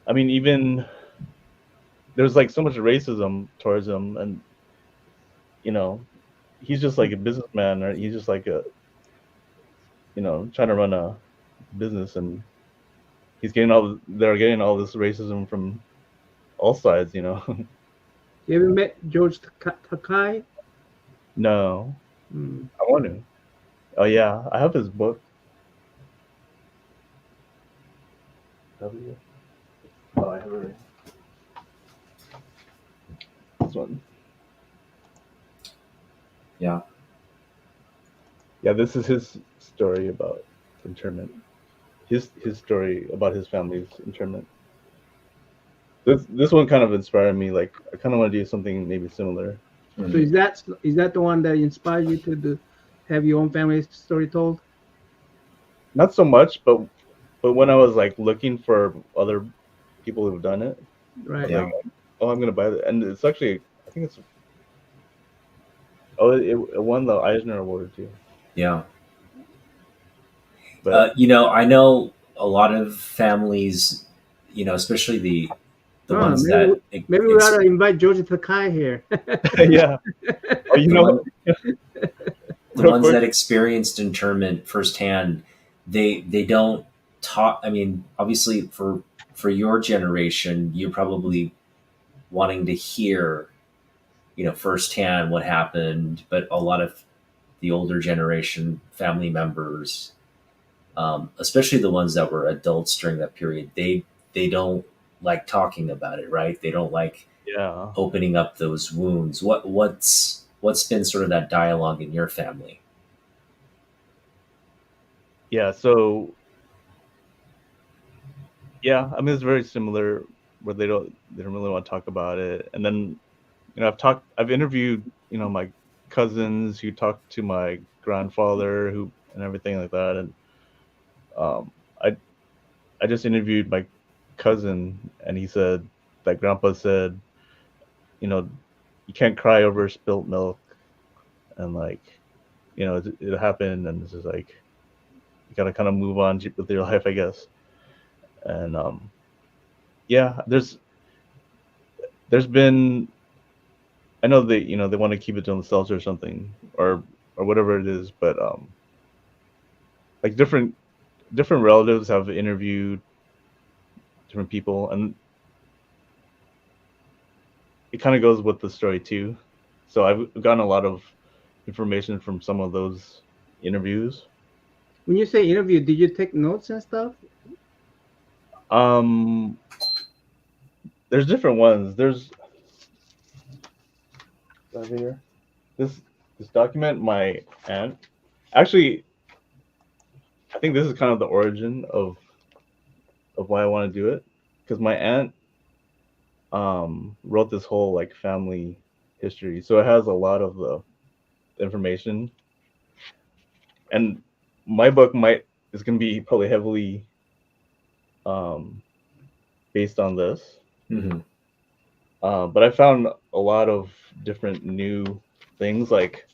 I mean, even there's like so much racism towards him, and you know, he's just like a businessman, or he's just like a, trying to run a business, and they're getting all this racism from all sides, You ever met George Takai? No, Mm. I want to. Oh yeah, I have his book. W. Oh, I have it right. This one. Yeah. Yeah, this is his story about internment. His story about his family's internment. This one kind of inspired me. Like I kind of want to do something maybe similar. So is that the one that inspired you to have your own family story told? Not so much, but when I was like looking for other people who've done it, I was Right. like, oh, I'm gonna buy it, and it's actually, I think it's, it won the Eisner Award too. Yeah. But I know a lot of families, especially the ones that maybe we ought to invite George Takai here. yeah, oh, the ones that experienced internment firsthand, they don't talk. I mean, obviously, for your generation, you're probably wanting to hear, firsthand what happened. But a lot of the older generation family members, especially the ones that were adults during that period, they don't like talking about it, right? They don't like opening up those wounds. What's been sort of that dialogue in your family? Yeah, so yeah, I mean it's very similar, where they don't really want to talk about it. And then I've interviewed my cousins who talked to my grandfather and everything like that, and I just interviewed my cousin, and he said that grandpa said, you can't cry over spilt milk, and like, it happened, and it's just like you gotta kind of move on with your life, I guess. And yeah, there's been, I know they they want to keep it to themselves or something, or whatever it is, but like different relatives have interviewed different people, and it kind of goes with the story too. So I've gotten a lot of information from some of those interviews. When you say interview, did you take notes and stuff? There's different ones. There's over here. this document my aunt actually. I think this is kind of the origin of why I want to do it, because my aunt wrote this whole like family history, so it has a lot of the information. And my book might is going to be probably heavily um, based on this. Hmm. But I found a lot of different new things, like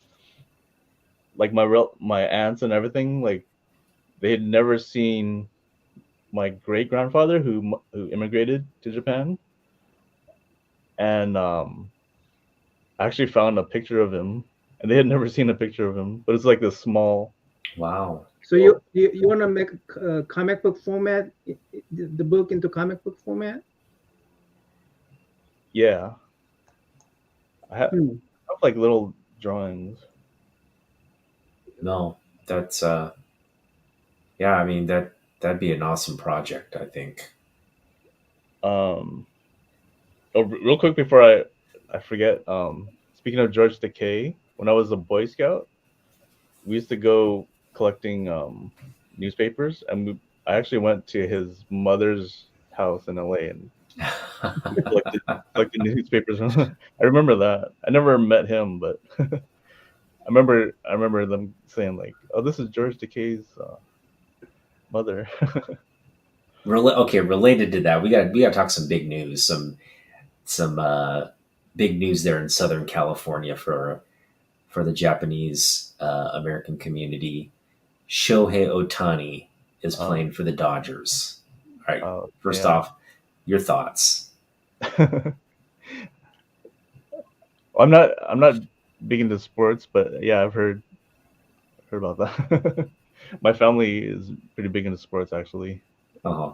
my aunts and everything. Like they had never seen my great grandfather who immigrated to Japan, and I actually found a picture of him, and they had never seen a picture of him. But it's like this small. Wow. So you want to make a comic book format, the book into comic book format? Yeah, Hmm. I have like little drawings. No, that's yeah. I mean that'd be an awesome project. I think. Um, oh, real quick before I forget. Speaking of George Takei, when I was a Boy Scout, we used to go collecting newspapers, and I actually went to his mother's house in LA and collected collected newspapers. I remember that. I never met him, but I remember them saying like, "Oh, this is George Takei's mother." Okay, related to that, we got to talk some big news, some big news there in Southern California for the Japanese American community. Shohei Otani is Oh, playing for the Dodgers. All right. First yeah. off, your thoughts. I'm not big into sports, but yeah, I've heard about that. My family is pretty big into sports, actually. Uh-huh.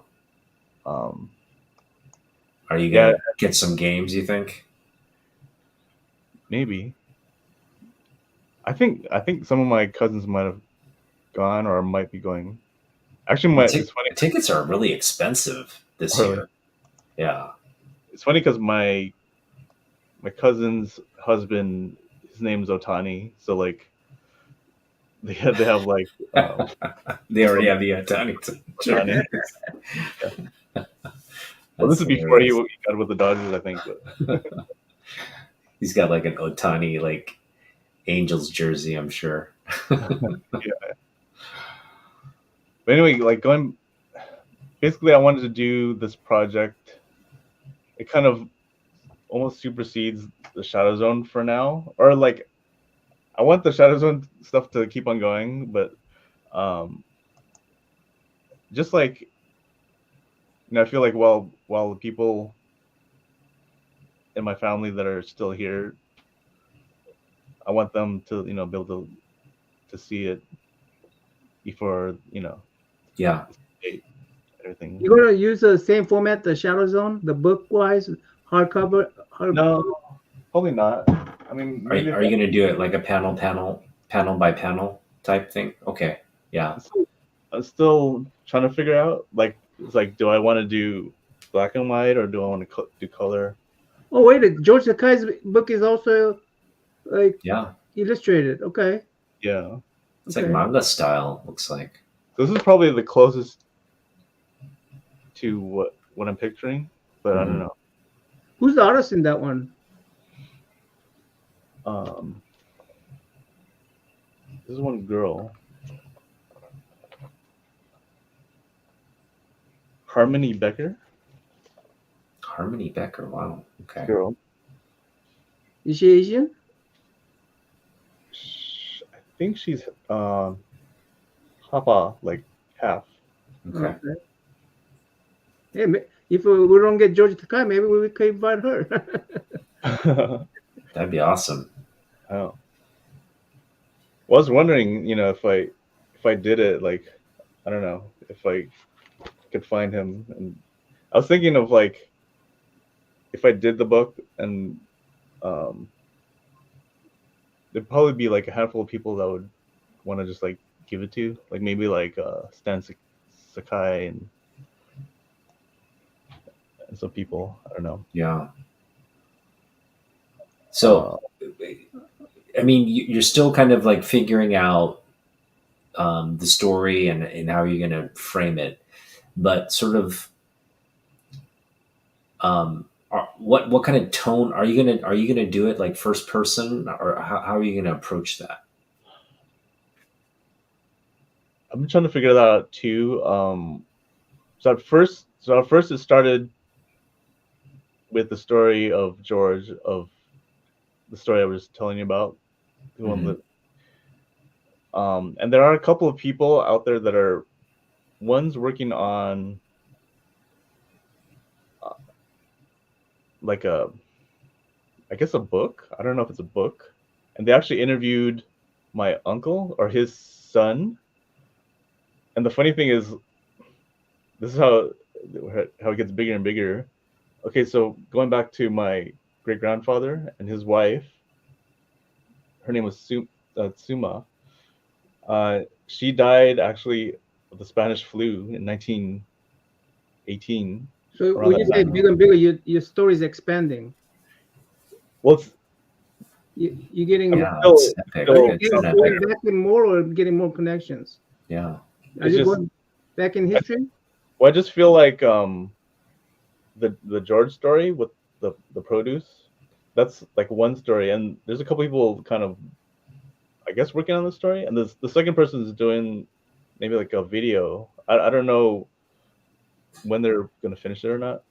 Um, Are you yeah, gonna get some games? You think? maybe. I think some of my cousins might have gone or might be going. Actually, it's funny. The tickets are really expensive this Really, year. Yeah. it's funny because my cousin's husband, his name's Otani, so like they have like They already some have the Otani Otani. jerseys. Yeah. Well, this That's is before he hilarious. got with the Dodgers, I think. But He's got like an Otani like Angels jersey, I'm sure. yeah. But anyway, like going basically, I wanted to do this project. It kind of almost supersedes the Shadow Zone for now, or like I want the Shadow Zone stuff to keep on going, but um, just like I feel like while the people in my family that are still here, I want them to be able to see it before Yeah. everything. You're gonna use the same format, the Shadow Zone, the book wise, hardcover. No, probably not. I mean, maybe if Are you gonna do it like a panel by panel type thing? Okay. Yeah. I'm still trying to figure out. Like, it's like, do I want to do black and white or do I want to do color? Oh wait, George Takei's book is also like Yeah. illustrated. Okay, Yeah. It's like okay. manga style, looks like. So this is probably the closest to what I'm picturing, but I don't Mhm. know. Who's the artist in that one? Um, this is one girl, Harmony Becker. Harmony Becker. Wow. Okay. Girl. Is she Asian? I think she's Hapa, like half. Okay. Okay. Yeah, if we don't get George Takei, maybe we could invite her. That'd be awesome. Oh. Well, I was wondering, if I did it, like, I don't know, if I could find him, and I was thinking of like if I did the book, and um, there'd probably be like a handful of people that would want to just like give it to, like maybe like Stan Sakai and some people. I don't know. Yeah. So I mean, you're still kind of like figuring out the story and how you're going to frame it, but sort of what kind of tone are you gonna do it like first person, or how are you gonna approach that? I've been trying to figure that out too. So at first it started with the story of George, of the story I was telling you about, the one Mhm. that and there are a couple of people out there that are, one's working on uh, like a, I guess a book. I don't know if it's a book, and they actually interviewed my uncle or his son. And the funny thing is, this is how it gets bigger and bigger. Okay, so going back to my great grandfather and his wife, her name was Suma. She died actually of the Spanish flu in 1918, So around when you that say time. bigger and bigger, your story is expanding. Well, You're getting, I'm Yeah, it's still, epic. are you It's still an getting epic. going back in more or getting more connections? Yeah. Are it's you just, going back in I, history? well, I just feel like the George story with the produce, that's like one story, and there's a couple people kind of, I guess, working on the story, and the second person is doing maybe like a video. I don't know when they're gonna finish it or not,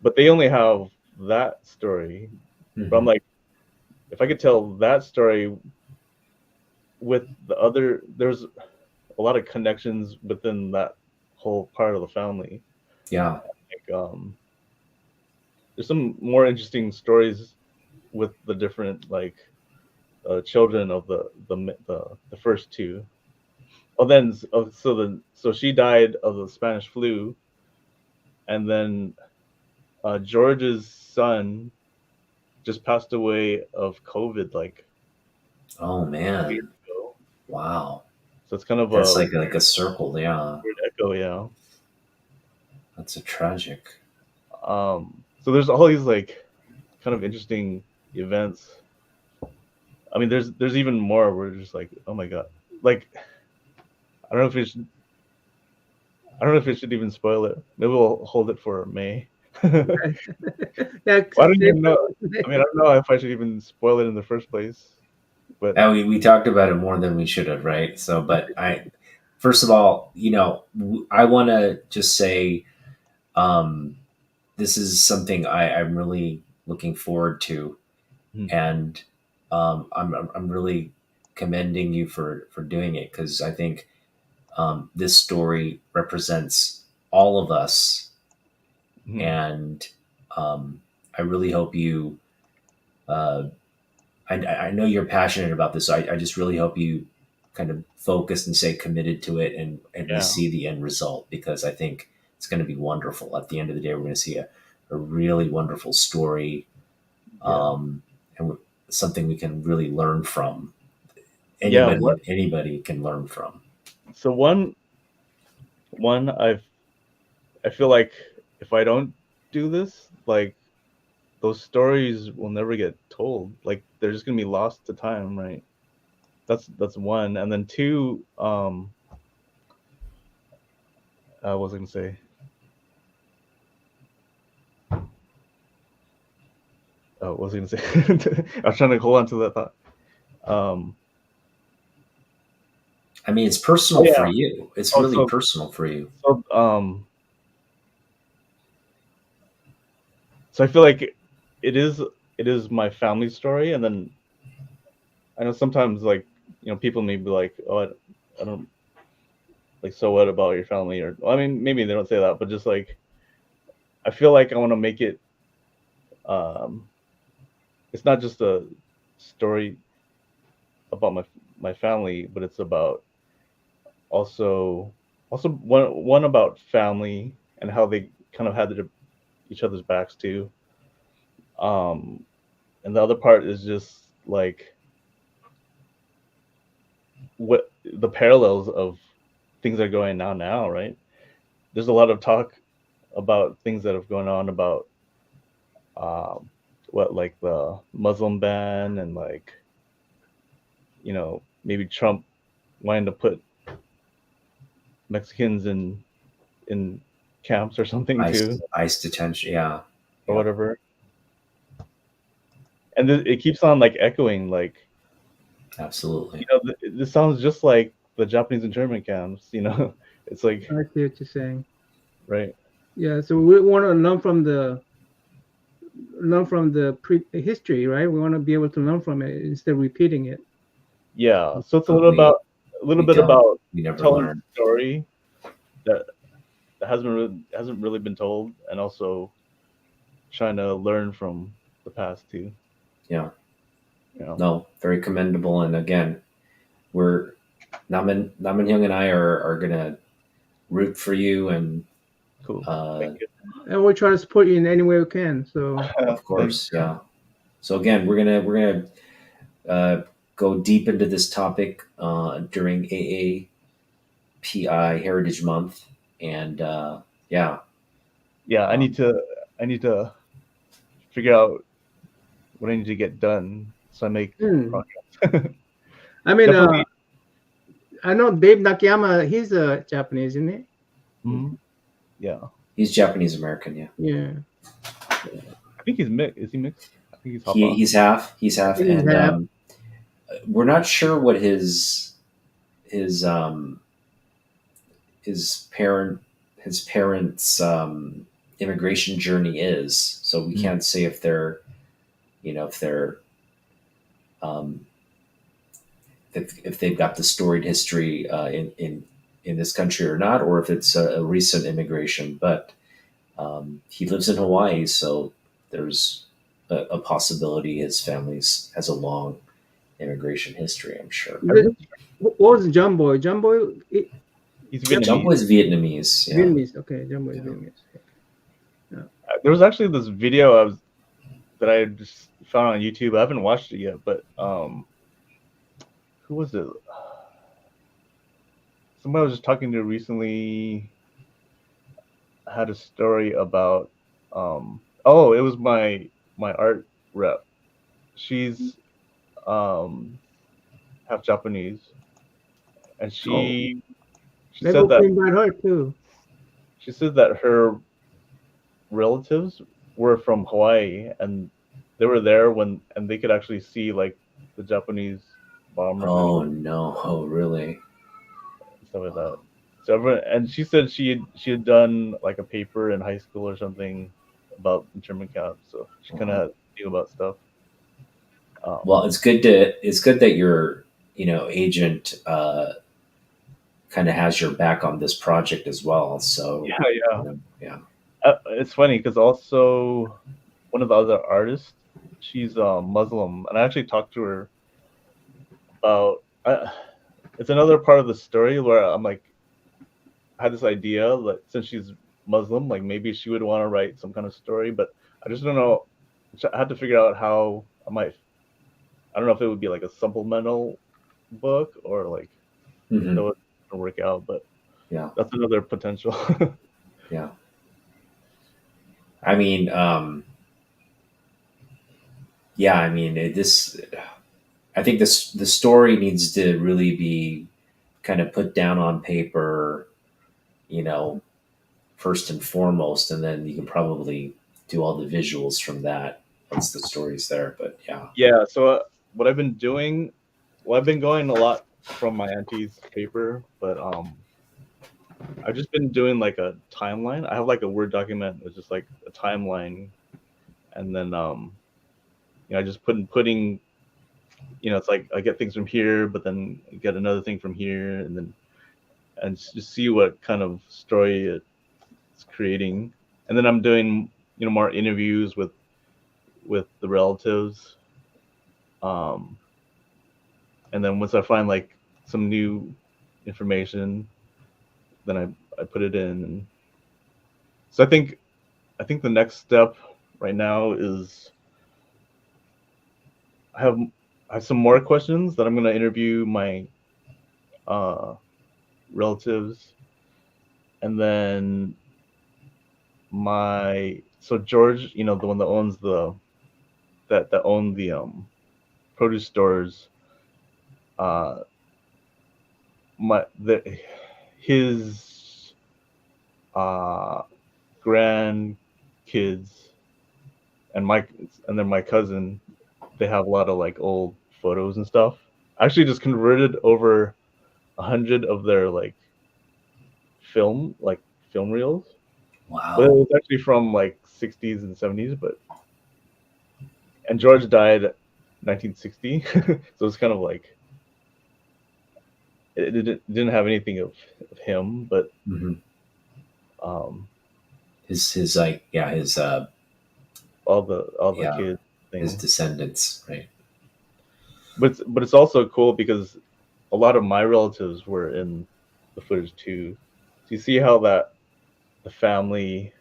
but they only have that story. But I'm Hmm. like, if I could tell that story with the other, there's a lot of connections within that whole part of the family. Yeah. Like, there's some more interesting stories with the different, like, children of the first two. Oh, then so she died of the Spanish flu, and then George's son just passed away of COVID like Oh years man. ago. Wow. So it's kind of That's a like a circle. Yeah. weird echo, yeah. That's a tragic. So there's all these like kind of interesting events. I mean, there's even more. We're just like, oh my god, like I don't know if we should, I don't know if we should even spoil it. Maybe we'll hold it for May. Well, Yeah, I don't save even know. I mean, I it. don't know if I should even spoil it in the first place. But We talked about it more than we should have, right? So, but first of all, I want to just say, um, this is something I'm really looking forward to, hmm, and I'm really commending you for doing it, because I think this story represents all of us, hmm, and I really hope you. Uh, I know you're passionate about this. So I just really hope you kind of focus and stay committed to it, and we yeah, see the end result, because I think it's going to be wonderful. At the end of the day, we're going to see a really wonderful story, yeah, and something we can really learn from. yeah. What? Anybody can learn from. So one I feel like if I don't do this, like those stories will never get told. Like they're just gonna be lost to time, right? That's one, and then two. What was I gonna say? Oh, what was I gonna say? I was trying to hold on to that thought. Um, I mean, it's oh personal for yeah. you. It's Oh, really personal for you. so so I feel like it is my family story, and then I know sometimes, like, people may be like, oh, I don't, like, so what about your family? Or, well, I mean, maybe they don't say that, but just like I feel like I want to make it. Um, it's not just a story about my family, but it's about also one about family and how they kind of had each other's backs too. Um, and the other part is just like what the parallels of things that are going on now, right? There's a lot of talk about things that have gone on about um, what, like the Muslim ban, and like maybe Trump wanting to put Mexicans in camps or something too, ice detention, yeah, or whatever. And it keeps on like echoing, like, absolutely. This sounds just like the Japanese internment camps. It's like, I see what you're saying. right. Yeah, so we want to learn from the history, right? We want to be able to learn from it instead of repeating it. Yeah, so it's a But little we bit don't. about We never telling learn. a story that hasn't really been told, and also trying to learn from the past too. Yeah. You know. No, very commendable. And again, we're Naman Young and I are gonna root for you, and Cool. Thank you. And we'll try to support you in any way we can. So of course, yeah. So again, we're gonna go deep into this topic during AAPI Heritage Month, and yeah, Yeah, I need to figure out what I need to get done so I make progress. I mean, Definitely. I know Dave Nakayama. He's a Japanese, isn't he? Mhm. Yeah, he's Japanese American. Yeah, Yeah. I think he's mixed. Is he mixed? I think he's Hapa. he's half. He's half, He's and half. we're not sure what his his parent his parents' immigration journey is. So we can't say if they're if they're um, if they've got the storied history in this country or not, or if it's a recent immigration. But he lives in Hawaii, so there's a possibility his family's has a long immigration history. I'm sure. What was Jumbo? Jumbo, He's Vietnamese. Jumbo is Vietnamese. Yeah. Vietnamese. Okay, Jumbo is Vietnamese. There was actually this video that I just found on YouTube. I haven't watched it yet, but who was it? Somebody I was just talking to recently had a story about it was my art rep. She's half Japanese, and she Maybe said we that can invite her too. she said that her relatives were from Hawaii, and they were there and they could actually see like the Japanese bomber. Oh no! Oh really? Stuff like that. So and she said she had done like a paper in high school or something about internment camps, so she kind of knew about stuff. Well, it's good that your agent kind of has your back on this project as well. So yeah. It's funny because also one of the other artists, she's Muslim, and I actually talked to her about. It's another part of the story where I'm like, I had this idea, like since she's Muslim, like maybe she would want to write some kind of story, but I just don't know. I had to figure out how I might. I don't know if it would be like a supplemental book or like that would work out, but yeah, that's another potential. Yeah. I mean, yeah, I mean, I think the story needs to really be kind of put down on paper, first and foremost, and then you can probably do all the visuals from that once the story's there. But yeah. Yeah. So what I've been doing, well, I've been going a lot from my auntie's paper, but I've just been doing like a timeline. I have like a Word document. It's just like a timeline, and then I just putting. It's like I get things from here, but then I get another thing from here, and just see what kind of story it's creating. And then I'm doing more interviews with the relatives. And then once I find like some new information, then I put it in. And so I think the next step right now is I have some more questions that I'm going to interview my relatives, and then George, the one that owns that owned the produce stores, uh, his uh, grandkids and then my cousin, they have a lot of like old photos and stuff. I actually just converted over 100 of their like film reels, but it Wow. was actually from like 60s and 70s. And George died 1960, so it's kind of like it didn't have anything of him, but Hmm. um, His like yeah his all the yeah kids his thing. descendants, right? But it's also cool because a lot of my relatives were in the footage too. So you see how that the family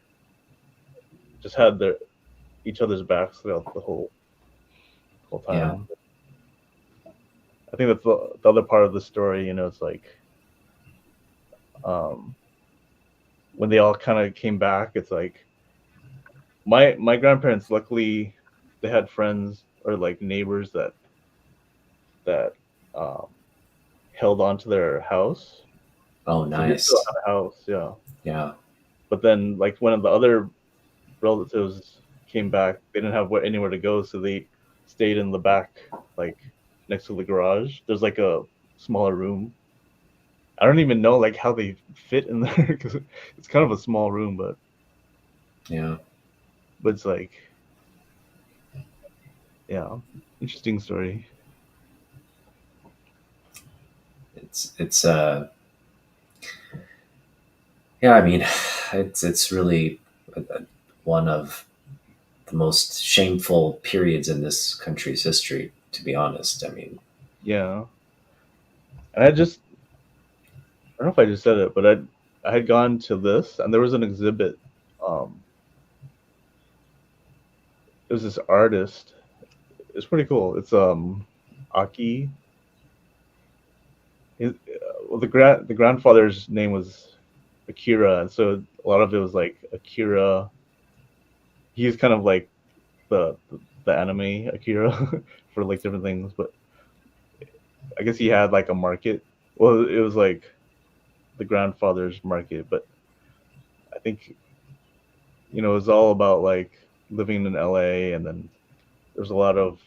just had their each other's backs throughout the whole Yeah. time. I think that's the other part of the story. It's like um, when they all kind of came back. It's like my grandparents. Luckily, they had friends or like neighbors that um, held onto their house, Oh, so they still nice. had a house. Yeah, Yeah. but then like one of the other relatives came back. They didn't have anywhere to go, so they stayed in the back, like next to the garage. There's like a smaller room. I don't even know like how they fit in there because it's kind of a small room, Yeah. but it's like, yeah, interesting story. It's yeah, I mean, it's really one of the most shameful periods in this country's history, to be honest. I mean, Yeah, and I don't know if I just said it, but I had gone to this, and there was an exhibit. Um, it was this artist. It's pretty cool. It's Aki. Well, the grandfather's name was Akira, and so a lot of it was like Akira. He's kind of like the anime Akira for like different things, but I guess he had like a market. Well, it was like the grandfather's market, but I think it was all about like living in LA, and then there's a lot of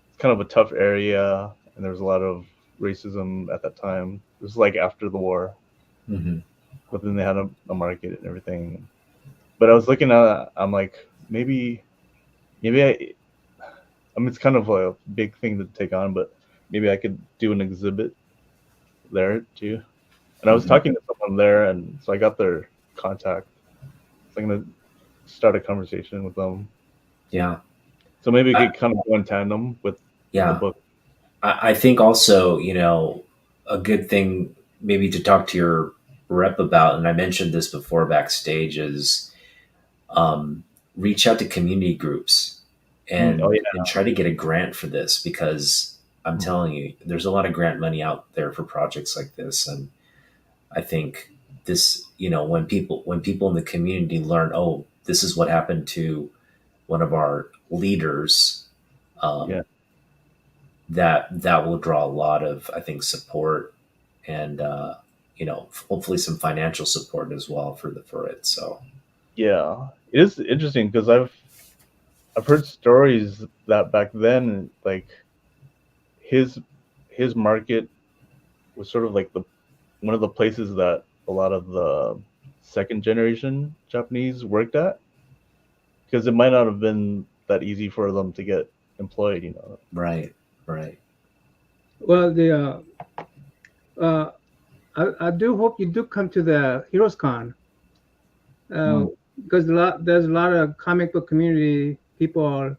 it's kind of a tough area, and there was a lot of racism at that time. It was like after the war, hmm. but then they had a market and everything. But I was looking at it, I'm like, maybe I mean, it's kind of a big thing to take on, but maybe I could do an exhibit there too. And I was Hmm. talking to someone there, and so I got their contact. So I'm gonna start a conversation with them. Yeah. So maybe we I, could kind of go in tandem with the yeah. book. I think also, a good thing maybe to talk to your rep about, and I mentioned this before backstage, is um, reach out to community groups Oh and try to get a grant for this, because I'm yeah. telling you, there's a lot of grant money out there for projects like this. And I think this, when people in the community learn, oh, this is what happened to one of our leaders, Yeah. um, that will draw a lot of, I think, support, and hopefully some financial support as well for it. So Yeah. It is interesting because I've heard stories that back then, like his his market was sort of like the one of the places that a lot of the second generation Japanese worked at, because it might not have been that easy for them to get employed. right, right. Well, uh, I do hope you do come to the Heroes Con, uh, Mm. because there's a lot of comic book community people are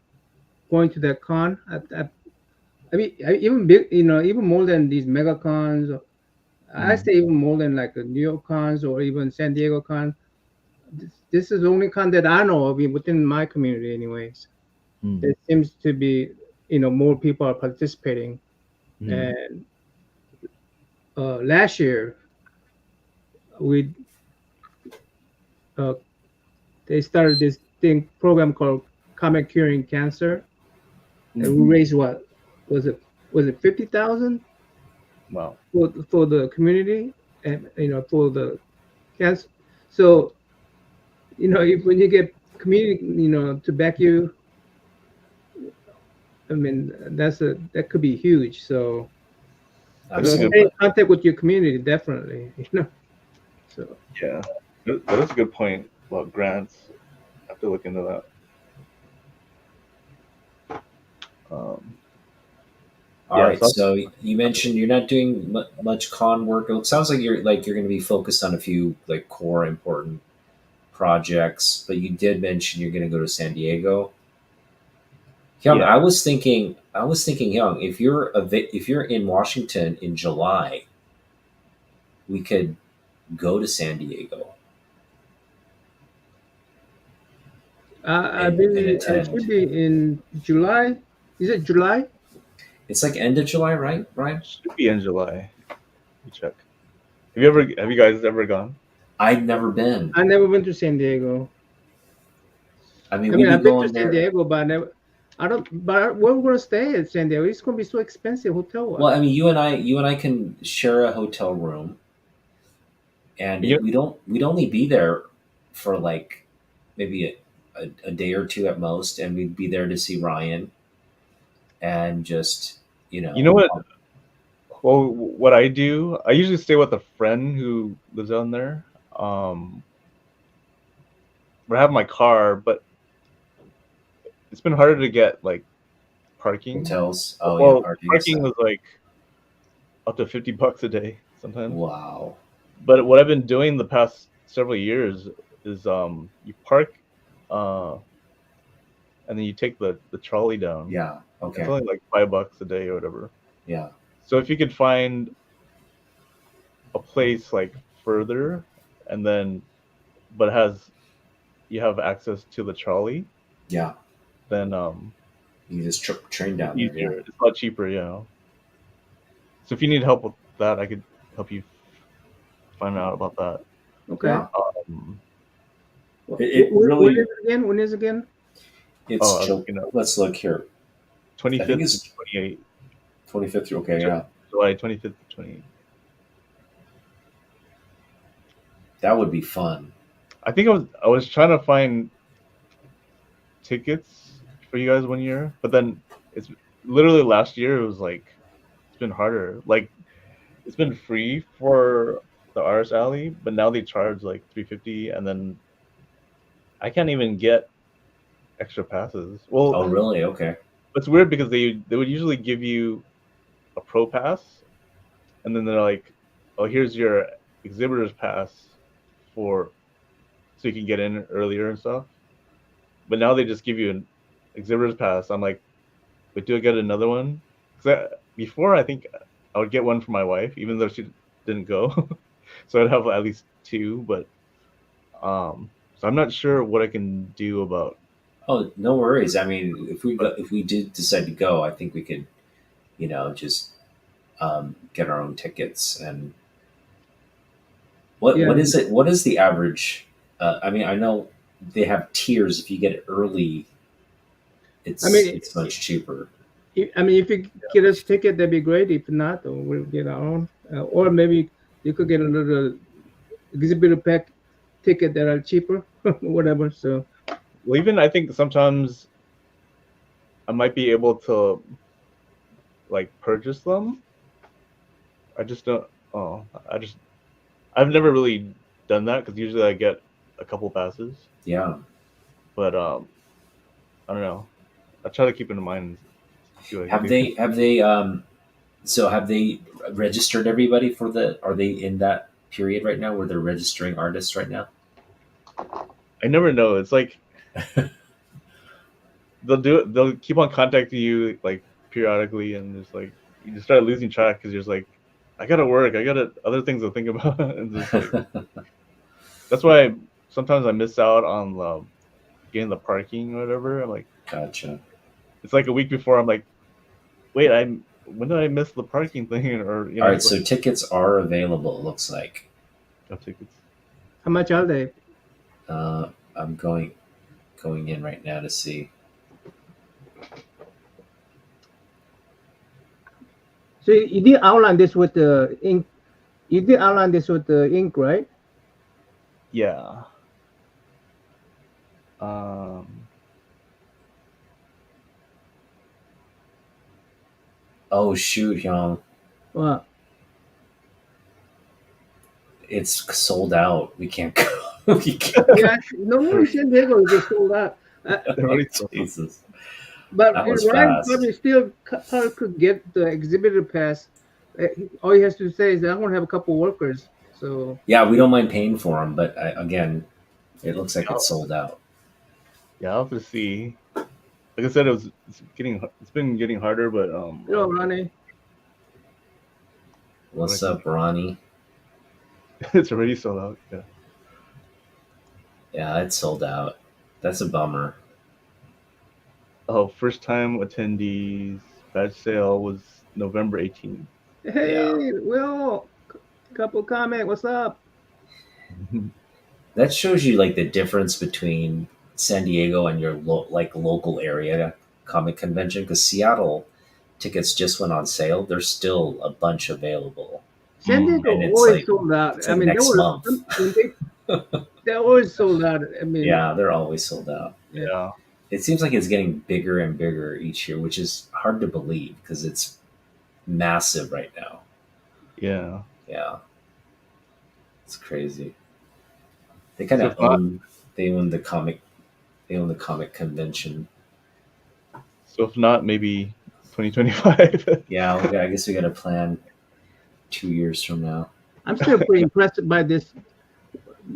going to that con. I mean, even big, even more than these mega cons. I Mm. say even more than like the New York cons or even San Diego con. This is the only con that I know of within my community, anyways. Mm. There seems to be, more people are participating. Mm. And last year, we uh, they started this thing program called Comic Curing Cancer, and Mm. we raised what was it was it 50,000 Wow. for the community, and for the cancer. So if when you get community to back you, I mean that could be huge. So That is a good stay in Absolutely. contact with your community, definitely. So Yeah, that is a good point about grants. I have to look into that. Um, All yeah, right. so So you mentioned you're not doing much con work. It sounds like you're going to be focused on a few like core important projects, but you did mention you're going to go to San Diego. Young, yeah, I was thinking, Young, if you're in Washington in July, we could go to San Diego and I should attend. be in July. Is it July? It's like end of July, right? Right? should be in July. Let me check. Have you guys ever gone? I've never been. I never went to San Diego. I mean, I we'd mean, be I've been to going San there. Diego, but I never. I don't. But where we're gonna stay at San Diego? It's gonna be so expensive hotel Well, wise. I mean, you and I can share a hotel room, and You we'd only be there for like maybe a day or two at most, and we'd be there to see Ryan and just you know what? Well, what I do, I usually stay with a friend who lives down there. Um, I have my car, but it's been harder to get like parking. hotels. Oh yeah, Well, parking parking stuff. was like up to $50 a day sometimes. Wow. But what I've been doing the past several years is you park, uh, and then you take the trolley down. Yeah. It's Okay. only like $5 a day or whatever. Yeah. So if you could find a place like further, and then but has you have access to the trolley, Yeah. then You just train it's down there. Yeah. easier. It's a lot cheaper, So if you need help with that, I could help you find out about that. Okay. Yeah. Um, It When is really. it again? When is it again? It's I was looking up let's look here. I think 25th to it's 28th, 25th. Okay. Yeah. July 25th to 28th. That would be fun. I think I was trying to find tickets for you guys one year, but then it's literally last year it was like it's been harder. Like it's been free for the artist alley, but now they charge like 350, and then I can't even get extra passes. Well, Oh really? Okay. it's weird because they would usually give you a pro pass, and then they're like, "Oh, here's your exhibitor's pass for so you can get in earlier and stuff." But now they just give you an exhibitor's pass. I'm like, "But do I get another one?" Because before I think I would get one for my wife, even though she didn't go, so I'd have at least two. But so I'm not sure what I can do about. Oh, no worries. I mean, But if we did decide to go, I think we could, just get our own tickets. And Yeah. what is it? What is the average? I mean, I know they have tiers. If you get it early, I mean, it's much cheaper. if you get us ticket, that'd be great. If not, we'll get our own. Or maybe you could get a little exhibitor pack ticket that are cheaper, whatever. So well, even I think sometimes I might be able to like purchase them. I just don't. Oh, I've never really done that because usually I get a couple passes. Yeah. But I don't know. I try to keep it in mind and see what I can do. Have they so have they registered everybody for the? Are they in that period right now where they're registering artists right now? I never know. It's like they'll do it. They'll keep on contacting you like periodically, and it's like you just start losing track because you're just like, I gotta work. I gotta other things to think about, and just like that's why sometimes I miss out on getting the parking or whatever. I'm like, Gotcha. it's like a week before. I'm like, wait, when did I miss the parking thing? Or All right, it's like so tickets are available. It looks like no tickets. how much are they? uh, I'm going in right now to see. So you did outline this with the ink. You did outline this with the ink, right? Yeah. Um, Oh shoot, Hyung. Well, It's sold out. We can't go. We can't go. yeah, normally San Diego is sold out. they're Oh, already sold out. Jesus. But That was Ryan fast. probably still probably could get the exhibitor pass. All he has to say is, "I want to have a couple workers." So Yeah, we don't mind paying for them, but again, it looks like Yeah, it's sold out. yeah, I'll have to see. Like I said, it's been getting harder, but Ronnie, but I What's think up, Ronnie? it's already sold out. Yeah. Yeah, it's sold out. That's a bummer. Oh, first time attendees badge sale was November 18th. Yeah. hey, Will, couple comment. What's up? That shows you like the difference between San Diego and your local area comic convention, because Seattle tickets just went on sale. There's still a bunch available, San Mm. Diego and it's always like sold out. it's I like mean, they next were month. when they always sold out. I mean, Yeah, they're always sold out. yeah. Yeah. It seems like it's getting bigger and bigger each year, which is hard to believe because it's massive right now. Yeah. Yeah, it's crazy. They kind So of if not, own they own the comic they own the comic convention. maybe 2025. Yeah, I guess we got to plan 2 years from now. I'm still pretty impressed by this.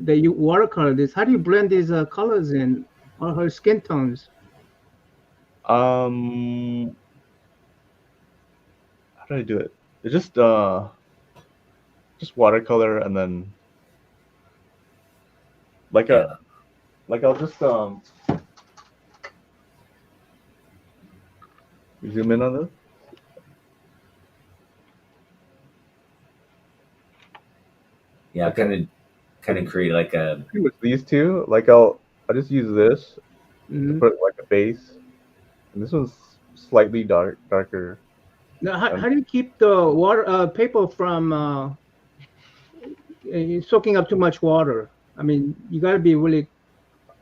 The watercolor. This. How do you blend these colors in, or her skin tones? um, how did I do it? It's just watercolor, and then like Yeah, I'll just zoom in on this. yeah, Okay. kind of create like a Pretty much these two. Like I'll just use this to Mm-hmm. put like a base, and this one's slightly darker. Now, And how do you keep the water paper from soaking up too much water? I mean, you got to be really, you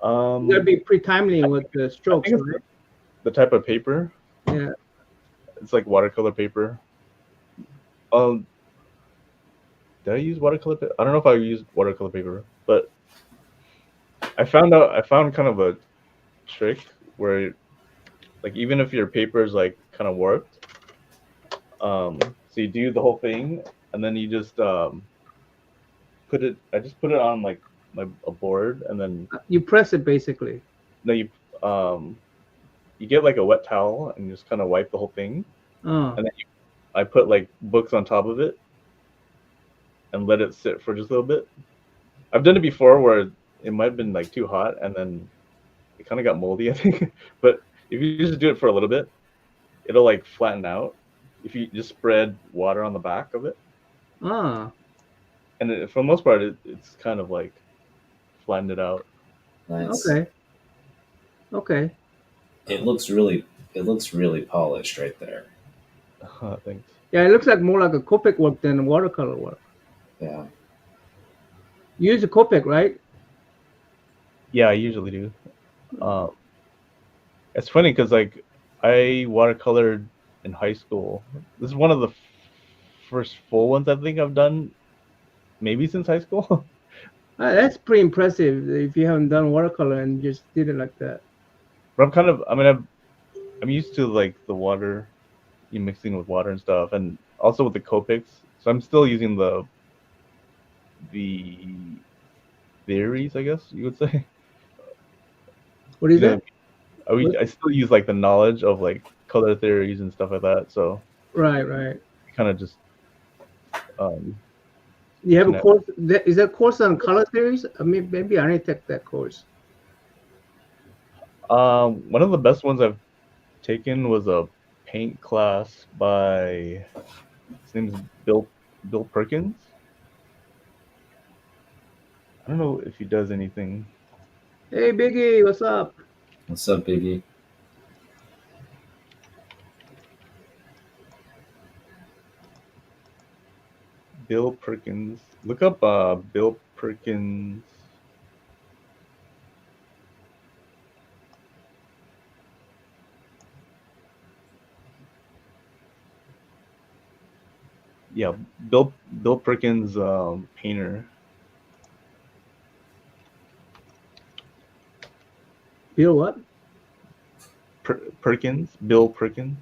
got to um, be pretty timely with the I strokes, think it's right? the type of paper. Yeah. It's like watercolor paper. Um, did I use watercolor paper? I don't know if I used watercolor paper, but I found kind of a trick where like even if your paper is like kind of warped, so you do the whole thing and then you just I just put it on like a board, and then You press it basically. no you get like a wet towel and you just kind of wipe the whole thing, Oh, and then I put like books on top of it and let it sit for just a little bit. I've done it before where it might have been like too hot and then it kind of got moldy, I think. But if you just do it for a little bit, it'll like flatten out if you just spread water on the back of it. ah, And for the most part, it's kind of like flattened it out. nice. okay, okay. It looks really polished right there. Thanks. Yeah, it looks like more like a Copic work than watercolor work. Yeah. You use a Copic, right? Yeah, I usually do. It's funny because like I watercolored in high school. This is one of the first full ones I think I've done, maybe since high school. That's pretty impressive if you haven't done watercolor and just did it like that. But I'm used to like the water, you mixing with water and stuff, and also with the Copics. So I'm still using the theories, I guess you would say. What is You know, that? I still use like the knowledge of like color theories and stuff like that. So Right, right. kind of just um, You have a connect. course. Is that course on color theories? I mean, maybe I need to take that course. One of the best ones I've taken was a paint class by, his name's Bill Perkins. I don't know if he does anything. Hey, Biggie, what's up? What's up, Biggie? Bill Perkins. Look up Bill Perkins. Yeah, Bill Perkins painter. Bill what? Perkins. Bill Perkins.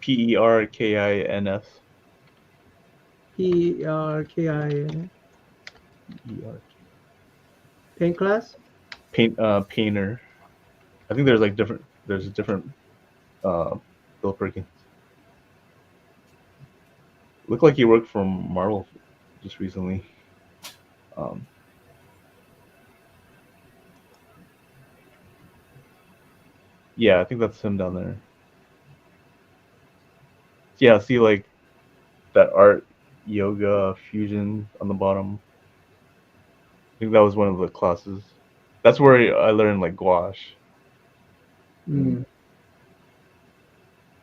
Perkins. Perkin. Paint class? Painter. I think there's like different. There's a different Bill Perkins. Looked like he worked for Marvel just recently. Yeah, I think that's him down there. Yeah, see like that art yoga fusion on the bottom. I think that was one of the classes. That's where I learned like gouache. Mm.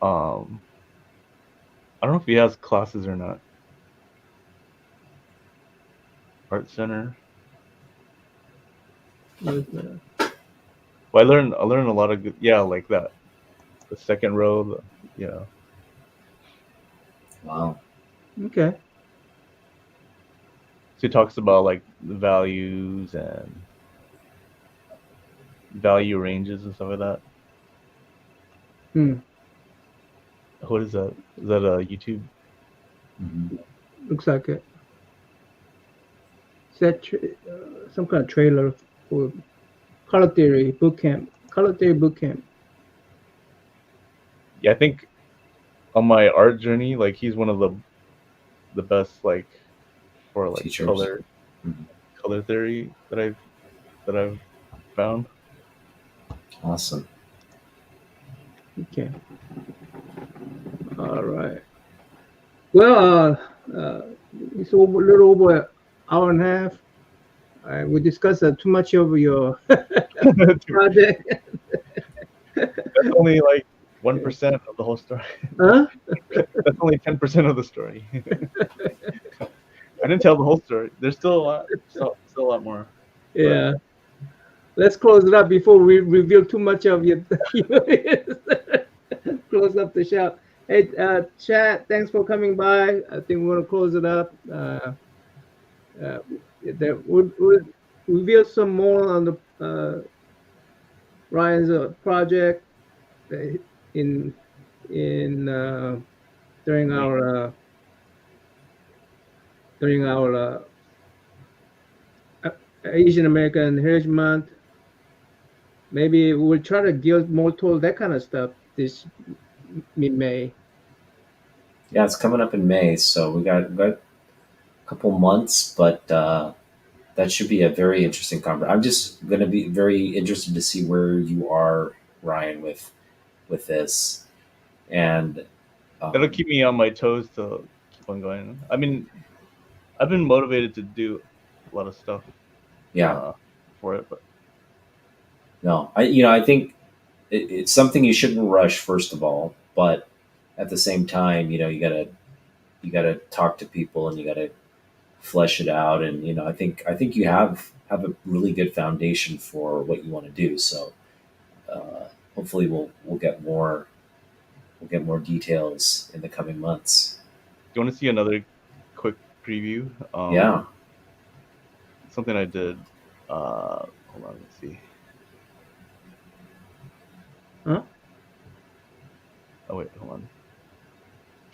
I don't know if he has classes or not. Art Center. Well, I learned a lot of good, like that. The second row, yeah. Wow. Okay. So he talks about like the values and value ranges and stuff like that. Hmm. What is that? Is that a YouTube? Mm-hmm. Looks like it. Is that some kind of trailer for Color Theory boot camp? Color Theory boot camp. Yeah, I think on my art journey, like he's one of the best like for like Teachers. color theory that I've found. Awesome. Okay. All right. Well, it's a little over an hour and a half. We discussed too much of your project. That's only like 1% of the whole story. Huh? That's only 10% of the story. I didn't tell the whole story. There's still a lot, still a lot more. Yeah. Let's close it up before we reveal too much of your. Close up the shop. Hey, chat. Thanks for coming by. I think we're gonna close it up. We'll reveal some more on the Ryan's project in during our Asian American Heritage Month. Maybe we'll try to gear more toward that kind of stuff this mid-May. Yeah, it's coming up in May, so we got a couple months, but that should be a very interesting conference. I'm just going to be very interested to see where you are, Ryan, with this, and That'll keep me on my toes to keep on going. I mean, I've been motivated to do a lot of stuff. Yeah. For it, but no, I think it's something you shouldn't rush. First of all, but at the same time, you gotta talk to people and you gotta flesh it out. And I think you have a really good foundation for what you want to do. So hopefully we'll get more details in the coming months. Do you want to see another quick preview? Yeah. Something I did. Hold on, let's see. Huh? Oh wait, hold on.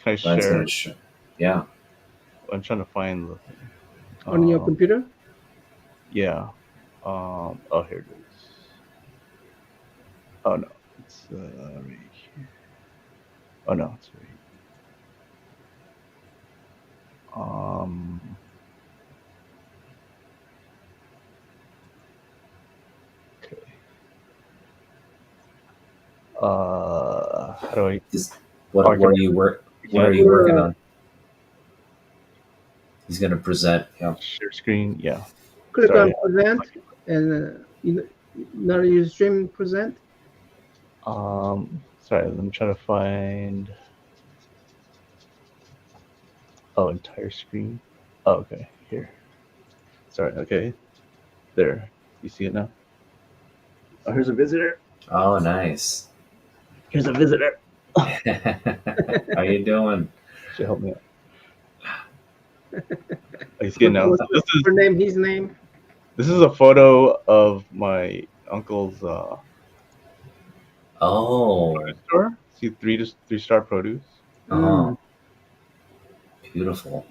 Can I share? Yeah. I'm trying to find the thing. On your computer? Yeah. Oh, here it is. Oh no, it's right here. Oh no, it's right here. Okay. How do I? What are you working on? He's going to present. Yeah. Share screen. Yeah. Click on present, and now you stream present. Sorry, let me try to find. Oh, entire screen. Oh, okay. Here. Sorry. Okay. There. You see it now? Oh, here's a visitor. Oh, nice. Here's a visitor. How you doing? Should help me out. Oh, you see it now? What's her name? His name? This is a photo of my uncle's Oh, store. See, three-star produce. oh, beautiful.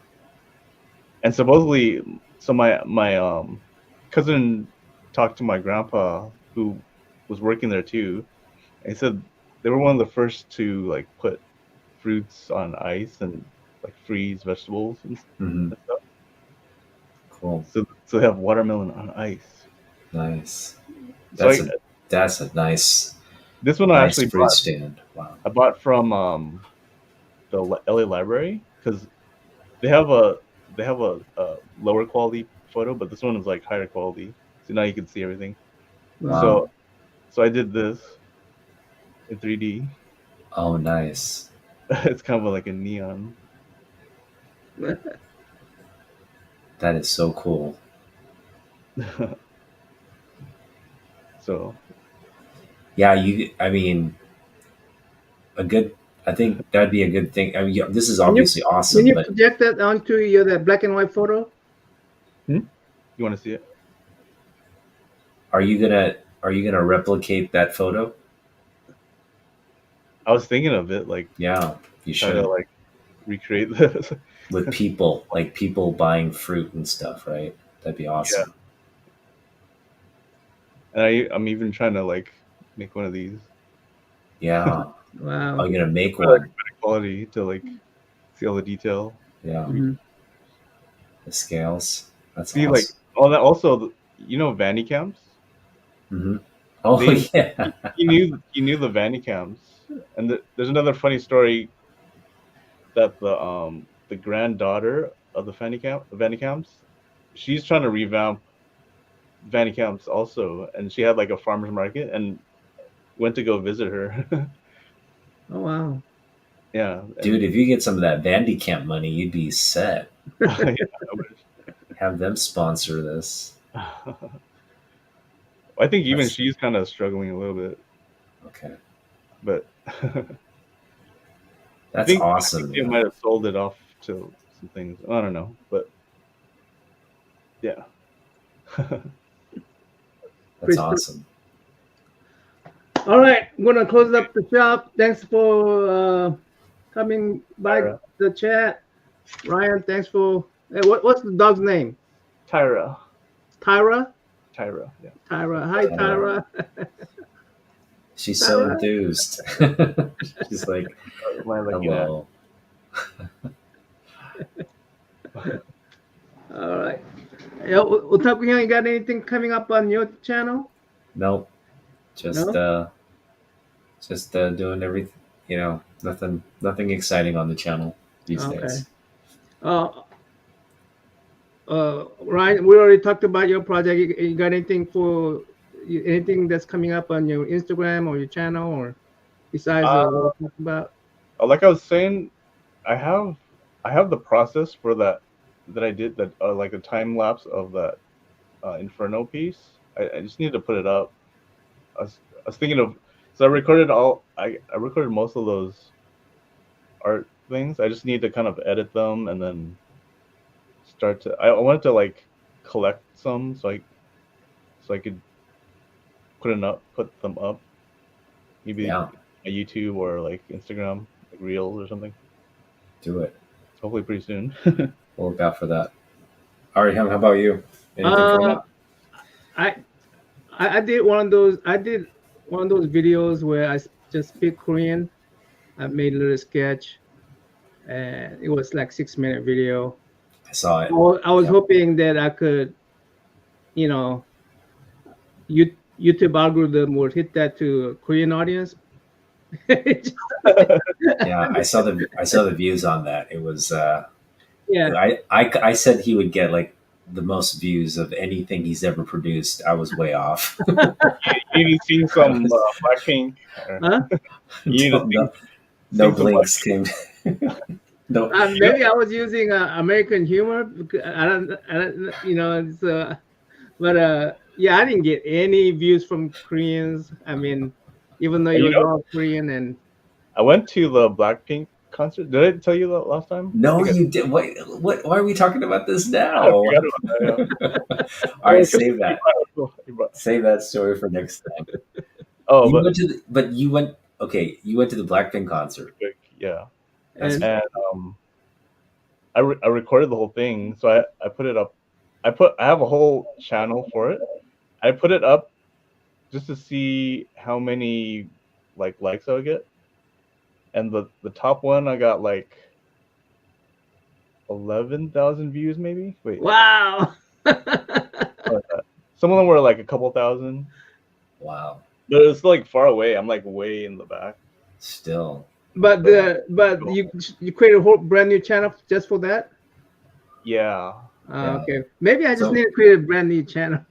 And supposedly, so my cousin talked to my grandpa who was working there too, and he said they were one of the first to like put fruits on ice and like freeze vegetables and Hmm. stuff. Cool. So they have watermelon on ice. Nice. So That's a nice this one I nice actually fruit bought. stand. Wow. I bought from the LA library because they have a lower quality photo, but this one is like higher quality. So now you can see everything. Wow. So I did this in 3D. Oh, nice. It's kind of like a neon. That is so cool. So Yeah, I mean, I think that'd be a good thing. I mean, yeah, this is obviously awesome, Can you but project that onto your that black and white photo? you want to see it? are you gonna replicate that photo? I was thinking of it, like Yeah, you try should. to like recreate this. With people, like people buying fruit and stuff, right? That'd be awesome. And I'm even trying to like make one of these. Yeah. Wow. I'm gonna make Better one. quality to like see all the detail. Yeah. Mhm. The scales. That's See, awesome. like all that. Also, you know, Vanny cams. Hmm. Oh, yeah. He knew the Vanny cams, and there's another funny story that the granddaughter of the Vanny cams, she's trying to revamp Vanny cams also, and she had like a farmer's market and went to go visit her. Oh wow. Yeah, Dude, if you get some of that Bandicamp money, you'd be set. yeah, I wish. Have them sponsor this. I think even That's- she's kind of struggling a little bit, Okay. but That's awesome. I think they might have sold it off to some things. I don't know, but yeah. That's awesome. All right, I'm gonna close up the shop. Thanks for coming by Tyra. the chat. Ryan, thanks for what's the dog's name? Tyra. Tyra? Yeah. Tyra. Hi, Tyra. She's so Tyra. enthused. She's like, hello. All right. Otaku-yan, you got anything coming up on your channel? Nope. Just doing everything, nothing exciting on the channel these days. Ryan, we already talked about your project. You got anything that's coming up on your Instagram or your channel, or besides what we talked about? Like I was saying, I have the process for that I did that like a time lapse of that Inferno piece. I just need to put it up. I was thinking of, so I recorded most of those art things. I just need to kind of edit them and then I wanted to like collect some so I could put them up, maybe on YouTube or like Instagram, like Reels or something. Do it. Hopefully pretty soon. We'll look out for that. Ariham, how about you? Anything coming up? I did one of those. I did one of those videos where I just speak Korean. I made a little sketch, and it was like 6-minute video. I saw it. I was hoping that I could, YouTube algorithm would hit that to a Korean audience. Yeah, I saw the views on that. It was I said he would get like the most views of anything he's ever produced. I was way off. You seen some Blackpink? Huh? No blinks came. No, Maybe I was using American humor. I don't, it's, but yeah, I didn't get any views from Koreans. I mean, even though it You was know, all Korean and I went to the Blackpink concert. Did I tell you that last time? I no, think you did. Wait, what? Why are we talking about this I now? forgot about that. Yeah. All right, Well, 'cause save that. you brought- Save that story for next time. Oh, You but went to the, but you went. Okay, you went to the Blackpink concert. yeah, That's and and I recorded the whole thing, so I put it up. I have a whole channel for it. I put it up just to see how many likes I would get, and the top one I got like 11,000 views, maybe. Wait, wow. some of them were like a couple thousand, wow. but it's like far away. I'm like way in the back. Still, But you created a whole brand new channel just for that? Yeah. Yeah. Okay. Maybe I just So- need to create a brand new channel.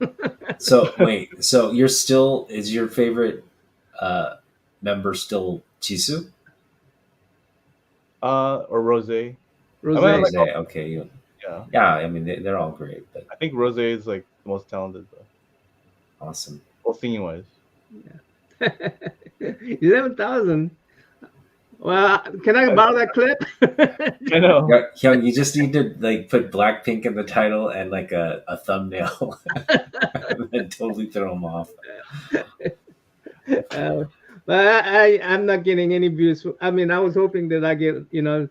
so wait. So you're still is your favorite member still Chisu? Or Rose. I Rose. mean, like, Rosé, okay. yeah. Yeah, I mean they're all great, but I think Rose is like the most talented, though. awesome. Well, singing wise. 11,000. Well, can I borrow that clip? I know. Yeah, Hyung, you just need to like put Blackpink in the title and like a thumbnail, and then totally throw them off. But I'm not getting any views. I mean, I was hoping that I get, even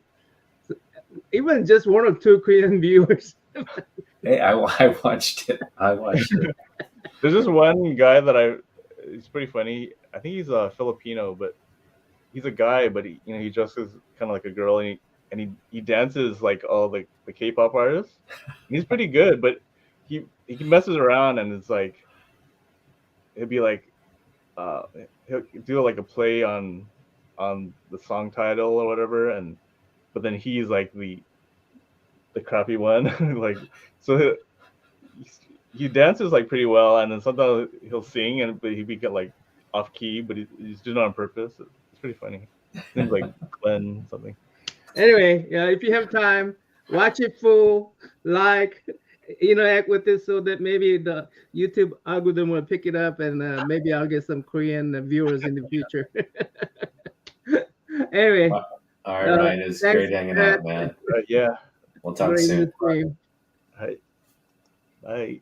just one or two Korean viewers. Hey, I watched it. I watched it. There's this one guy that he's pretty funny. I think he's a Filipino, but he's a guy, but he dresses kind of like a girl, and he dances like all the K-pop artists. He's pretty good, but he messes around, and it's like he'll be like he'll do like a play on the song title or whatever, but then he's like the crappy one. Like, so he dances like pretty well, and then sometimes he'll sing, but he be get like off key, but he's doing it on purpose. It's pretty funny. His name's like Glenn something. Anyway, if you have time, watch it full, interact with it so that maybe the YouTube algorithm will pick it up, and maybe I'll get some Korean viewers in the future. Anyway. All right, Ryan, it was great hanging out, man. Yeah. We'll talk Great soon. stream. Bye.